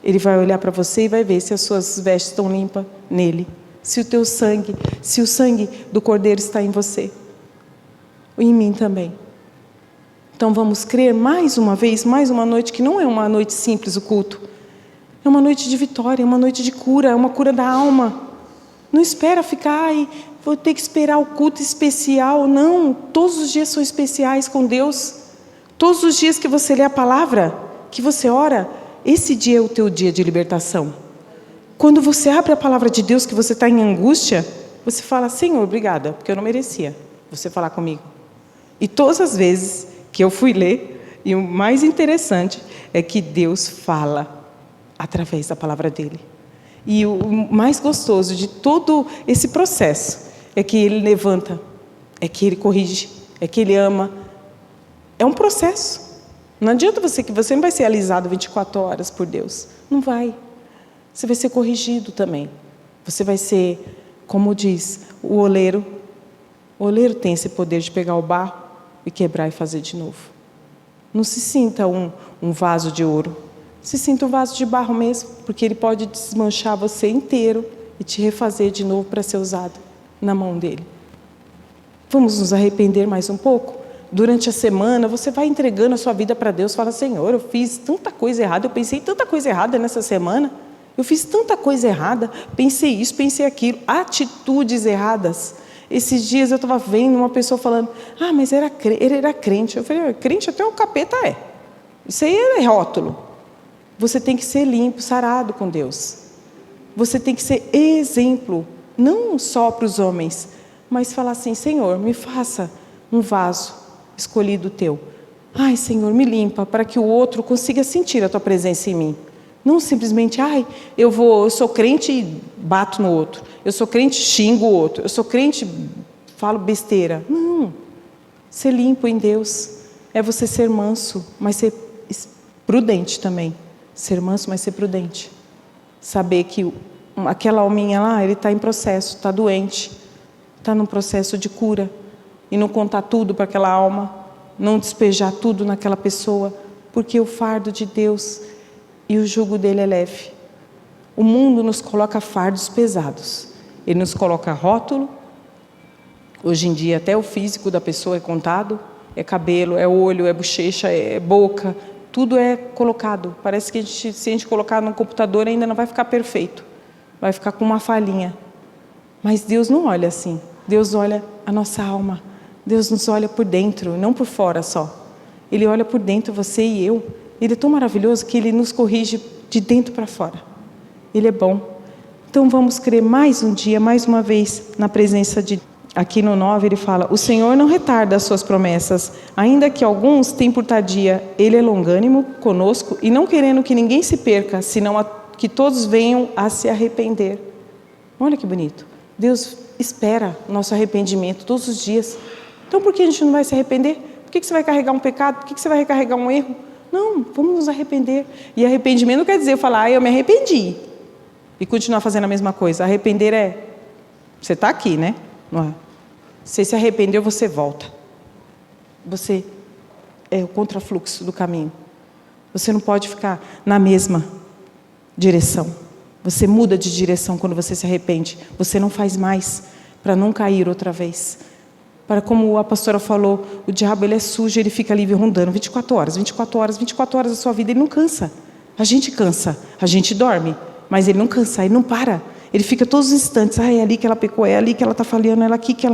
Speaker 3: Ele vai olhar para você e vai ver se as suas vestes estão limpas nele. Se o sangue do Cordeiro está em você. E em mim também. Então vamos crer mais uma vez, mais uma noite, que não é uma noite simples o culto. É uma noite de vitória, é uma noite de cura, é uma cura da alma. Não espera ficar, vou ter que esperar o culto especial. Não, todos os dias são especiais com Deus. Todos os dias que você lê a palavra, que você ora, esse dia é o teu dia de libertação. Quando você abre a palavra de Deus, que você está em angústia, você fala, Senhor, obrigada, porque eu não merecia você falar comigo. E todas as vezes que eu fui ler, e o mais interessante é que Deus fala através da palavra dele. E o mais gostoso de todo esse processo é que ele levanta, é que ele corrige, é que Ele ama. É um processo. Não adianta você não vai ser alisado 24 horas por Deus. Não vai. Você vai ser corrigido também. Você vai ser, como diz o oleiro. O oleiro tem esse poder de pegar o barro e quebrar e fazer de novo. Não se sinta um vaso de ouro. Se sinta um vaso de barro mesmo, porque ele pode desmanchar você inteiro e te refazer de novo para ser usado na mão dele. Vamos nos arrepender mais um pouco? Durante a semana, você vai entregando a sua vida para Deus. Fala, Senhor, eu fiz tanta coisa errada, eu pensei tanta coisa errada nessa semana. Eu fiz tanta coisa errada, pensei isso, pensei aquilo. Atitudes erradas. Esses dias eu estava vendo uma pessoa falando, mas ele era crente. Eu falei, crente até o capeta é. Isso aí é rótulo. Você tem que ser limpo, sarado com Deus. Você tem que ser exemplo, não só para os homens, mas falar assim, Senhor, me faça um vaso escolhido teu. Ai, Senhor, me limpa para que o outro consiga sentir a tua presença em mim. Não simplesmente, eu sou crente e bato no outro. Eu sou crente e xingo o outro. Eu sou crente e falo besteira. Não. Ser limpo em Deus é você ser manso, mas ser prudente também. Ser manso, mas ser prudente. Saber que aquela alminha lá, ele está em processo, está doente, está num processo de cura. E não contar tudo para aquela alma, não despejar tudo naquela pessoa, porque o fardo de Deus e o jugo dele é leve. O mundo nos coloca fardos pesados. Ele nos coloca rótulo. Hoje em dia até o físico da pessoa é contado. É cabelo, é olho, é bochecha, é boca. Tudo é colocado. Parece que se a gente colocar no computador ainda não vai ficar perfeito. Vai ficar com uma falhinha. Mas Deus não olha assim. Deus olha a nossa alma. Deus nos olha por dentro, não por fora só. Ele olha por dentro, você e eu. Ele é tão maravilhoso que Ele nos corrige de dentro para fora. Ele é bom. Então vamos crer mais um dia, mais uma vez, na presença de... Aqui no 9 ele fala, o Senhor não retarda as suas promessas, ainda que alguns tenham por tardia. Ele é longânimo conosco e não querendo que ninguém se perca, senão que todos venham a se arrepender. Olha que bonito. Deus espera o nosso arrependimento todos os dias. Então por que a gente não vai se arrepender? Por que você vai carregar um pecado? Por que você vai recarregar um erro? Não, vamos nos arrepender. E arrependimento não quer dizer eu falar, eu me arrependi. E continuar fazendo a mesma coisa. Arrepender é, você está aqui, né? Não é? Você se arrependeu, você volta. Você é o contrafluxo do caminho. Você não pode ficar na mesma direção. Você muda de direção quando você se arrepende. Você não faz mais para não cair outra vez. Para como a pastora falou, o diabo ele é sujo, ele fica ali rondando 24 horas da sua vida, ele não cansa. A gente cansa, a gente dorme, mas ele não cansa, ele não para. Ele fica todos os instantes, é ali que ela pecou, é ali que ela está falhando, é aqui que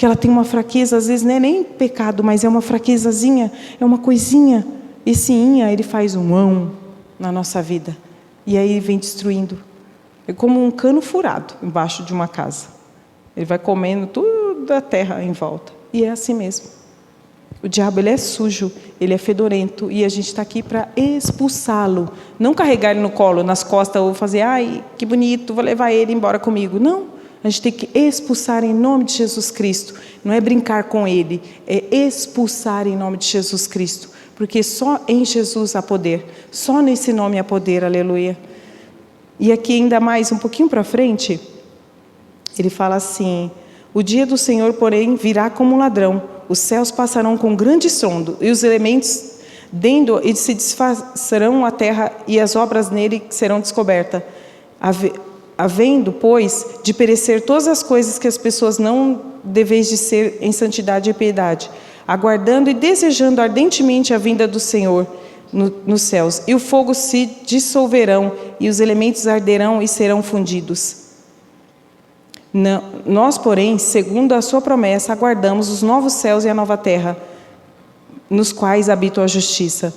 Speaker 3: ela tem uma fraqueza, às vezes não é nem pecado, mas é uma fraquezazinha, é uma coisinha. Esse ele faz um ão na nossa vida, e aí ele vem destruindo. É como um cano furado embaixo de uma casa. Ele vai comendo tudo a terra em volta. E é assim mesmo. O diabo ele é sujo, ele é fedorento. E a gente está aqui para expulsá-lo. Não carregar ele no colo, nas costas, ou fazer, ai, que bonito, vou levar ele embora comigo. Não. A gente tem que expulsar em nome de Jesus Cristo. Não é brincar com ele, é expulsar em nome de Jesus Cristo. Porque só em Jesus há poder. Só nesse nome há poder, aleluia. E aqui ainda mais, um pouquinho para frente... Ele fala assim, o dia do Senhor, porém, virá como um ladrão. Os céus passarão com grande estrondo, e os elementos dentro e se desfacerão a terra, e as obras nele serão descobertas. Havendo, pois, de perecer todas as coisas que as pessoas não deveis de ser em santidade e piedade, aguardando e desejando ardentemente a vinda do Senhor nos céus. E o fogo se dissolverão, e os elementos arderão e serão fundidos. Nós, porém, segundo a sua promessa, aguardamos os novos céus e a nova terra, nos quais habita a justiça.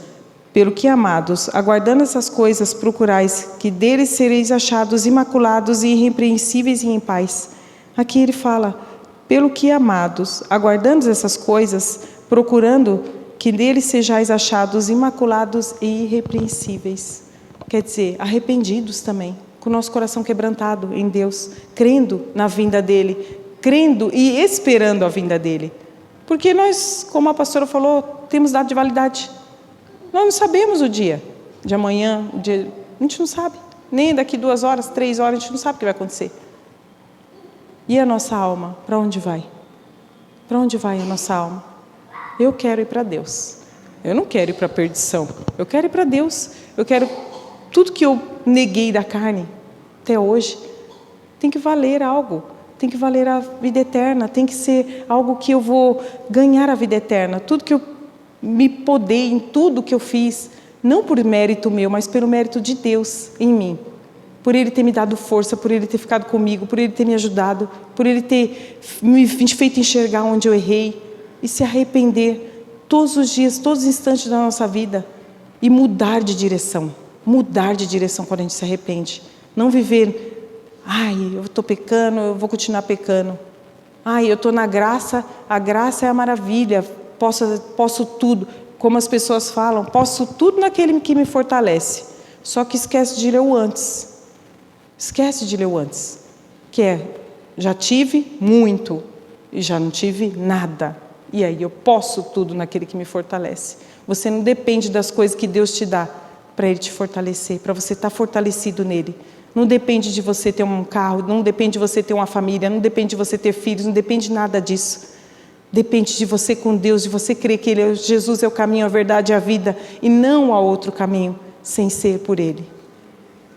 Speaker 3: Pelo que, amados, aguardando essas coisas, procurais que deles sereis achados imaculados e irrepreensíveis e em paz. Aqui ele fala, pelo que, amados, aguardando essas coisas, procurando que deles sejais achados imaculados e irrepreensíveis. Quer dizer, arrependidos também. Com o nosso coração quebrantado em Deus, crendo na vinda dEle, crendo e esperando a vinda dEle. Porque nós, como a pastora falou, temos data de validade. Nós não sabemos o dia de amanhã, a gente não sabe. Nem daqui 2 horas, 3 horas, a gente não sabe o que vai acontecer. E a nossa alma, para onde vai? Para onde vai a nossa alma? Eu quero ir para Deus. Eu não quero ir para a perdição. Eu quero ir para Deus. Eu quero tudo que eu neguei da carne até hoje. Tem que valer algo. Tem que valer a vida eterna. Tem que ser algo que eu vou ganhar a vida eterna. Tudo que eu me podei em tudo que eu fiz, não por mérito meu, mas pelo mérito de Deus em mim. Por Ele ter me dado força, por Ele ter ficado comigo, por Ele ter me ajudado, por Ele ter me feito enxergar onde eu errei e se arrepender todos os dias, todos os instantes da nossa vida e mudar de direção quando a gente se arrepende. Não viver, eu estou pecando, eu vou continuar pecando. Eu estou na graça, a graça é a maravilha, posso tudo. Como as pessoas falam, posso tudo naquele que me fortalece. Só que esquece de ler o antes. Esquece de ler o antes. Que já tive muito e já não tive nada. E aí eu posso tudo naquele que me fortalece. Você não depende das coisas que Deus te dá para Ele te fortalecer, para você estar fortalecido nele. Não depende de você ter um carro, não depende de você ter uma família, não depende de você ter filhos, não depende de nada disso. Depende de você com Deus, de você crer que Jesus é o caminho, a verdade e a vida, e não há outro caminho sem ser por Ele.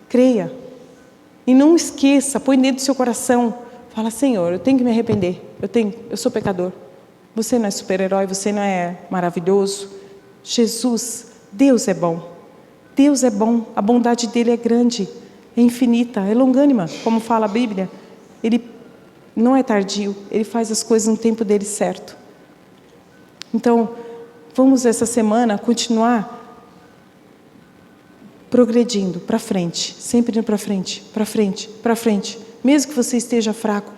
Speaker 3: Creia. E não esqueça, põe dentro do seu coração, fala: Senhor, eu tenho que me arrepender, eu sou pecador. Você não é super-herói, você não é maravilhoso. Jesus, Deus é bom. Deus é bom, a bondade dEle é grande, é infinita, é longânima, como fala a Bíblia. Ele não é tardio, Ele faz as coisas no tempo dEle certo. Então, vamos essa semana continuar progredindo para frente, sempre indo para frente, para frente, para frente. Mesmo que você esteja fraco,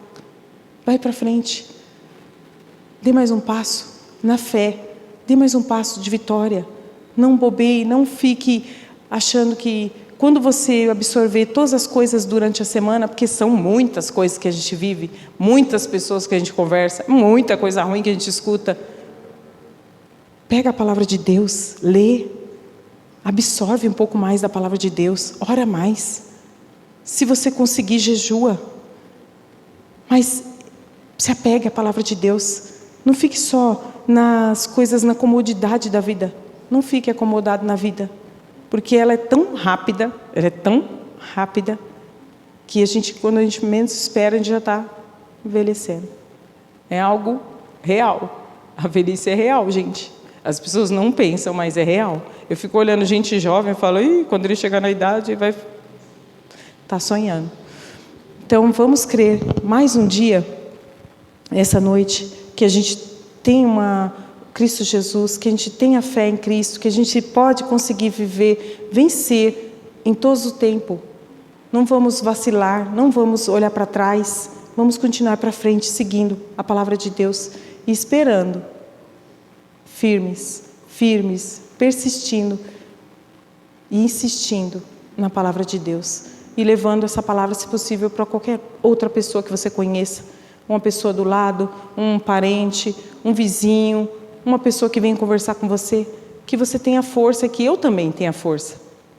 Speaker 3: vai para frente. Dê mais um passo na fé, dê mais um passo de vitória. Não bobeie, não fique achando que quando você absorver todas as coisas durante a semana, porque são muitas coisas que a gente vive, muitas pessoas que a gente conversa, muita coisa ruim que a gente escuta, pega a palavra de Deus, lê, absorve um pouco mais da palavra de Deus, ora mais. Se você conseguir, jejua. Mas se apegue à palavra de Deus. Não fique só nas coisas, na comodidade da vida. Não fique acomodado na vida. Porque ela é tão rápida, que quando a gente menos espera, a gente já está envelhecendo. É algo real. A velhice é real, gente. As pessoas não pensam, mas é real. Eu fico olhando gente jovem e falo: quando ele chegar na idade, vai estar sonhando. Então, vamos crer mais um dia, essa noite, que a gente tem Cristo Jesus, que a gente tenha fé em Cristo, que a gente pode conseguir vencer em todo o tempo. Não vamos vacilar, não vamos olhar para trás, vamos continuar para frente, seguindo a palavra de Deus e esperando, firmes, persistindo e insistindo na palavra de Deus e levando essa palavra, se possível, para qualquer outra pessoa que você conheça, uma pessoa do lado, um parente, um vizinho, uma pessoa que vem conversar com você, que você tenha força, que eu também tenha força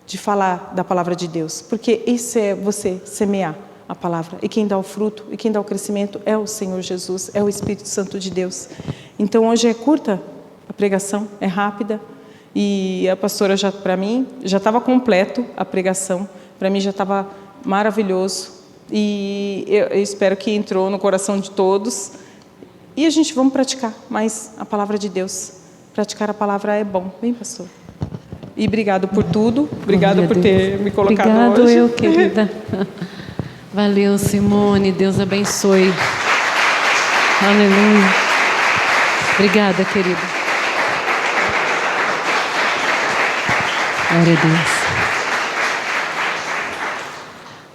Speaker 3: de falar da palavra de Deus, porque isso é você semear a palavra, e quem dá o fruto, e quem dá o crescimento é o Senhor Jesus, é o Espírito Santo de Deus. Então hoje é curta a pregação, é rápida, e a pastora para mim, já estava completo a pregação, para mim já estava maravilhoso, e eu espero que entrou no coração de todos, e a gente vamos praticar mais a palavra de Deus. Praticar a palavra é bom. Vem, pastor. E obrigado por tudo. Obrigado por ter me colocado
Speaker 1: obrigado
Speaker 3: hoje.
Speaker 1: Eu, querida. Valeu, Simone. Deus abençoe. Aleluia. Obrigada, querida. Glória a Deus.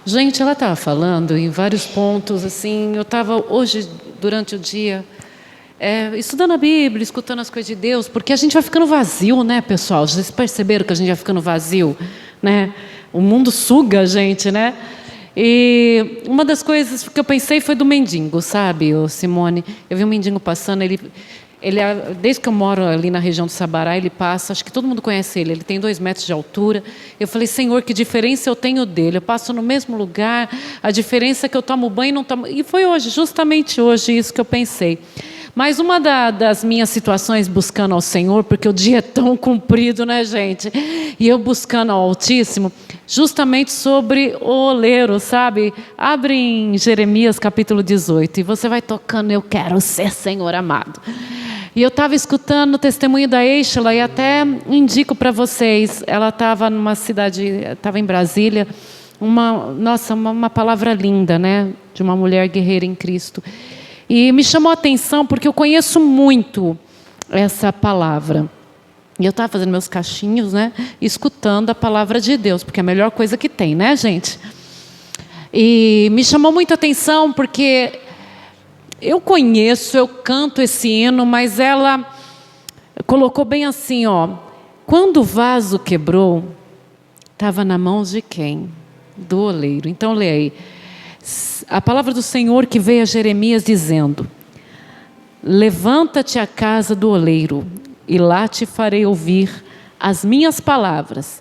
Speaker 1: Gente, ela estava falando em vários pontos, assim, eu estava hoje, durante o dia, estudando a Bíblia, escutando as coisas de Deus, porque a gente vai ficando vazio, né, pessoal? Vocês perceberam que a gente vai ficando vazio, né? O mundo suga a gente, né? E uma das coisas que eu pensei foi do mendigo, sabe, Simone? Eu vi um mendigo passando, desde que eu moro ali na região do Sabará, ele passa, acho que todo mundo conhece ele tem 2 metros de altura. Eu falei, Senhor, que diferença eu tenho dele? Eu passo no mesmo lugar, a diferença é que eu tomo banho e não tomo... E foi hoje, justamente hoje, isso que eu pensei. Mas uma das minhas situações buscando ao Senhor, porque o dia é tão comprido, né, gente? E eu buscando ao Altíssimo, justamente sobre o oleiro, sabe? Abre em Jeremias capítulo 18 e você vai tocando, eu quero ser Senhor amado. E eu estava escutando o testemunho da Eichela e até indico para vocês, ela estava numa cidade, estava em Brasília, uma palavra linda, né? De uma mulher guerreira em Cristo. E me chamou a atenção porque eu conheço muito essa palavra. E eu estava fazendo meus cachinhos, né? Escutando a palavra de Deus, porque é a melhor coisa que tem, né, gente? E me chamou muito a atenção porque eu conheço, eu canto esse hino, mas ela colocou bem assim, ó. Quando o vaso quebrou, estava na mão de quem? Do oleiro. Então, leia aí. A palavra do Senhor que veio a Jeremias dizendo: levanta-te à casa do oleiro, e lá te farei ouvir as minhas palavras.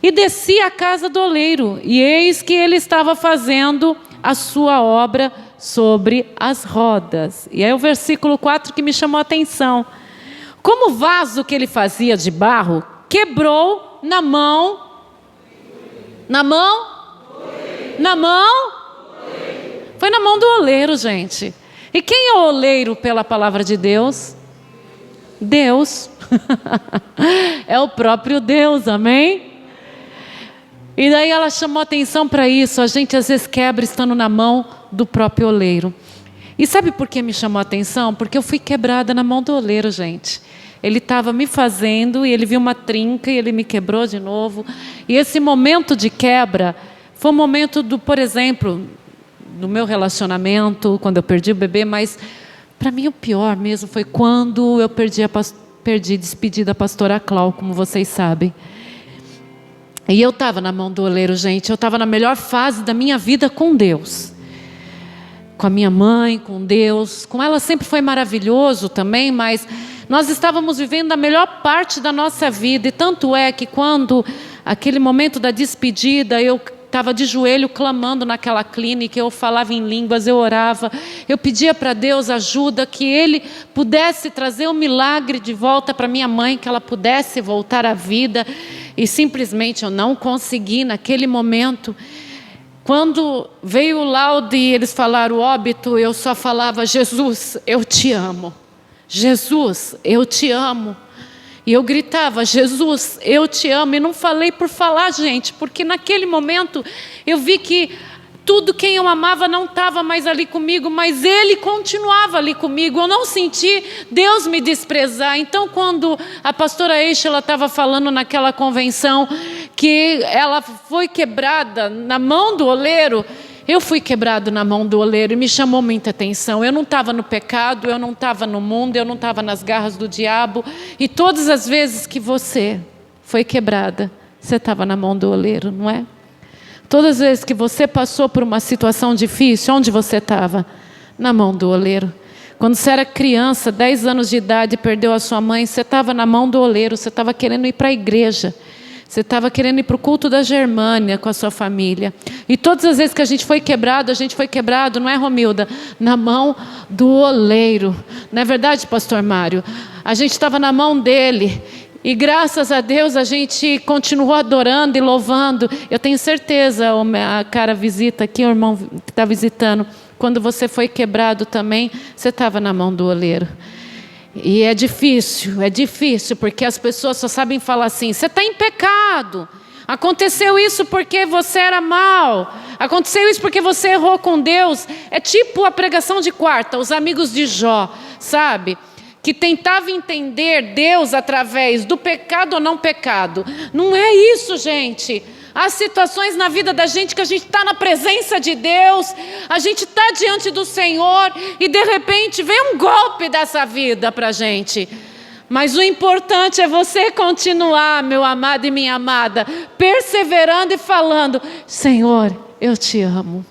Speaker 1: E desci à casa do oleiro, e eis que ele estava fazendo a sua obra sobre as rodas. E aí o versículo 4 que me chamou a atenção. Como o vaso que ele fazia de barro quebrou na mão... Foi na mão do oleiro, gente. E quem é o oleiro pela palavra de Deus? Deus. É o próprio Deus, amém? E daí ela chamou atenção para isso. A gente às vezes quebra estando na mão do próprio oleiro. E sabe por que me chamou a atenção? Porque eu fui quebrada na mão do oleiro, gente. Ele estava me fazendo e ele viu uma trinca e ele me quebrou de novo. E esse momento de quebra foi um momento por exemplo, no meu relacionamento, quando eu perdi o bebê, mas para mim o pior mesmo foi quando eu despedi da pastora Clau, como vocês sabem. E eu estava na mão do oleiro, gente, eu estava na melhor fase da minha vida com Deus. Com a minha mãe, com Deus, com ela sempre foi maravilhoso também, mas nós estávamos vivendo a melhor parte da nossa vida, e tanto é que quando aquele momento da despedida, eu estava de joelho clamando naquela clínica, eu falava em línguas, eu orava, eu pedia para Deus ajuda, que Ele pudesse trazer um milagre de volta para minha mãe, que ela pudesse voltar à vida, e simplesmente eu não consegui naquele momento. Quando veio o laudo e eles falaram o óbito, eu só falava: Jesus, eu te amo, Jesus, eu te amo. E eu gritava: Jesus, eu te amo. E não falei por falar, gente, porque naquele momento eu vi que tudo quem eu amava não estava mais ali comigo, mas Ele continuava ali comigo. Eu não senti Deus me desprezar. Então, quando a pastora Eichela estava falando naquela convenção que ela foi quebrada na mão do oleiro, eu fui quebrado na mão do oleiro e me chamou muita atenção. Eu não estava no pecado, eu não estava no mundo, eu não estava nas garras do diabo. E todas as vezes que você foi quebrada, você estava na mão do oleiro, não é? Todas as vezes que você passou por uma situação difícil, onde você estava? Na mão do oleiro. Quando você era criança, 10 anos de idade, e perdeu a sua mãe, você estava na mão do oleiro, você estava querendo ir para a igreja. Você estava querendo ir para o culto da Germânia com a sua família. E todas as vezes que a gente foi quebrado, não é, Romilda? Na mão do oleiro. Não é verdade, pastor Mário? A gente estava na mão dele. E graças a Deus a gente continuou adorando e louvando. Eu tenho certeza, a cara visita aqui, o irmão que está visitando. Quando você foi quebrado também, você estava na mão do oleiro. E é difícil, porque as pessoas só sabem falar assim: você está em pecado, aconteceu isso porque você era mau, aconteceu isso porque você errou com Deus. É tipo a pregação de quarta, os amigos de Jó, sabe? Que tentava entender Deus através do pecado ou não pecado. Não é isso, gente. Há situações na vida da gente que a gente está na presença de Deus, a gente está diante do Senhor e de repente vem um golpe dessa vida para a gente. Mas o importante é você continuar, meu amado e minha amada, perseverando e falando: Senhor, eu te amo.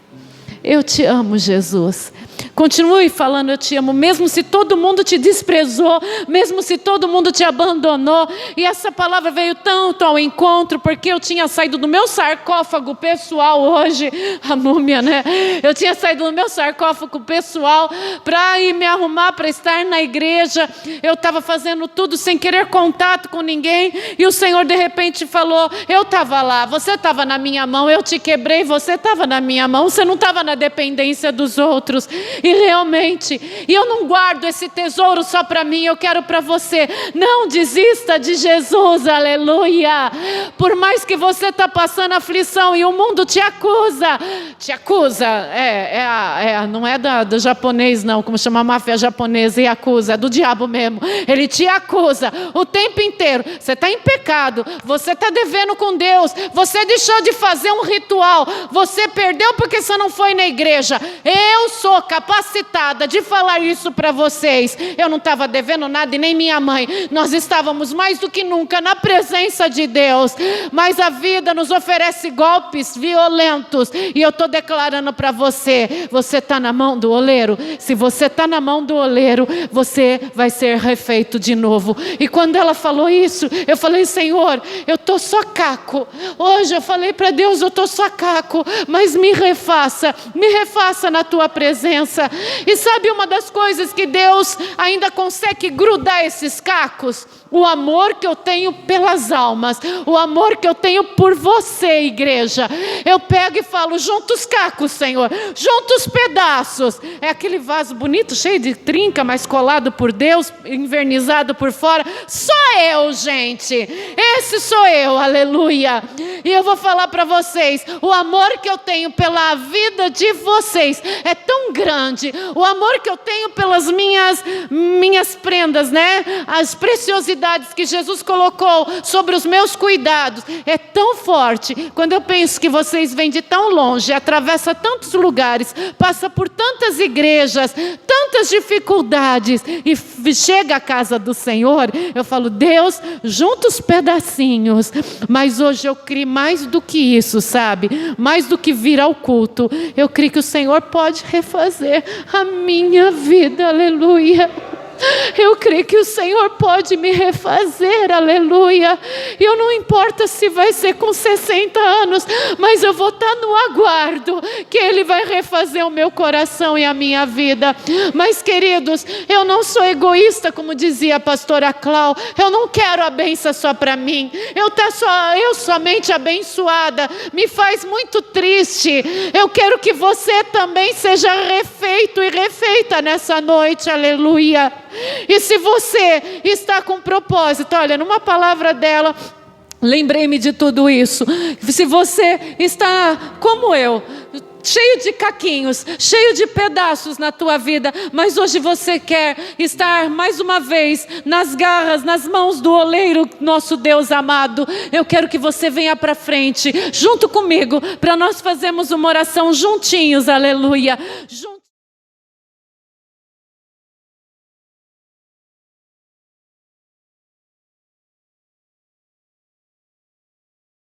Speaker 1: Eu te amo, Jesus. Continue falando eu te amo, mesmo se todo mundo te desprezou, mesmo se todo mundo te abandonou. E essa palavra veio tanto ao encontro, porque eu tinha saído do meu sarcófago pessoal hoje, a múmia, né? Eu tinha saído do meu sarcófago pessoal para ir me arrumar para estar na igreja. Eu estava fazendo tudo sem querer contato com ninguém, e o Senhor de repente falou: eu estava lá, você estava na minha mão, eu te quebrei, você estava na minha mão, você não estava na dependência dos outros. E realmente, e eu não guardo esse tesouro só para mim, eu quero para você. Não desista de Jesus, aleluia. Por mais que você está passando aflição e o mundo te acusa, não é do japonês não, como chama a máfia japonesa, e acusa, é do diabo mesmo. Ele te acusa o tempo inteiro. Você está em pecado, você está devendo com Deus, você deixou de fazer um ritual, você perdeu porque você não foi na igreja. Eu sou capacitada de falar isso para vocês. Eu não estava devendo nada e nem minha mãe. Nós estávamos mais do que nunca na presença de Deus. Mas a vida nos oferece golpes violentos. E eu estou declarando para você: você está na mão do oleiro. Se você está na mão do oleiro, você vai ser refeito de novo. E quando ela falou isso, eu falei: Senhor, eu estou só caco. Hoje eu falei para Deus: eu estou só caco, mas me refaça na tua presença. E sabe uma das coisas que Deus ainda consegue grudar esses cacos? O amor que eu tenho pelas almas, o amor que eu tenho por você, igreja. Eu pego e falo: junta os cacos, Senhor, junta os pedaços. É aquele vaso bonito, cheio de trinca, mas colado por Deus, envernizado por fora. Só eu, gente, esse sou eu, aleluia. E eu vou falar para vocês: o amor que eu tenho pela vida de vocês é tão grande. O amor que eu tenho pelas minhas prendas, né? As preciosidades que Jesus colocou sobre os meus cuidados é tão forte. Quando eu penso que vocês vêm de tão longe, atravessa tantos lugares, passa por tantas igrejas, tantas dificuldades e chega à casa do Senhor, eu falo: Deus, junta os pedacinhos. Mas hoje eu creio mais do que isso, sabe? Mais do que vir ao culto, eu creio que o Senhor pode refazer a minha vida, aleluia. Eu creio que o Senhor pode me refazer, aleluia. E eu não importa se vai ser com 60 anos, mas eu vou estar no aguardo que Ele vai refazer o meu coração e a minha vida. Mas queridos, eu não sou egoísta, como dizia a pastora Clau. Eu não quero a bênção só para mim. Eu somente abençoada me faz muito triste. Eu quero que você também seja refeito e refeita nessa noite, aleluia. E se você está com propósito, olha, numa palavra dela, lembrei-me de tudo isso. Se você está como eu, cheio de caquinhos, cheio de pedaços na tua vida, mas hoje você quer estar mais uma vez nas garras, nas mãos do oleiro, nosso Deus amado, eu quero que você venha para frente, junto comigo, para nós fazermos uma oração juntinhos, aleluia.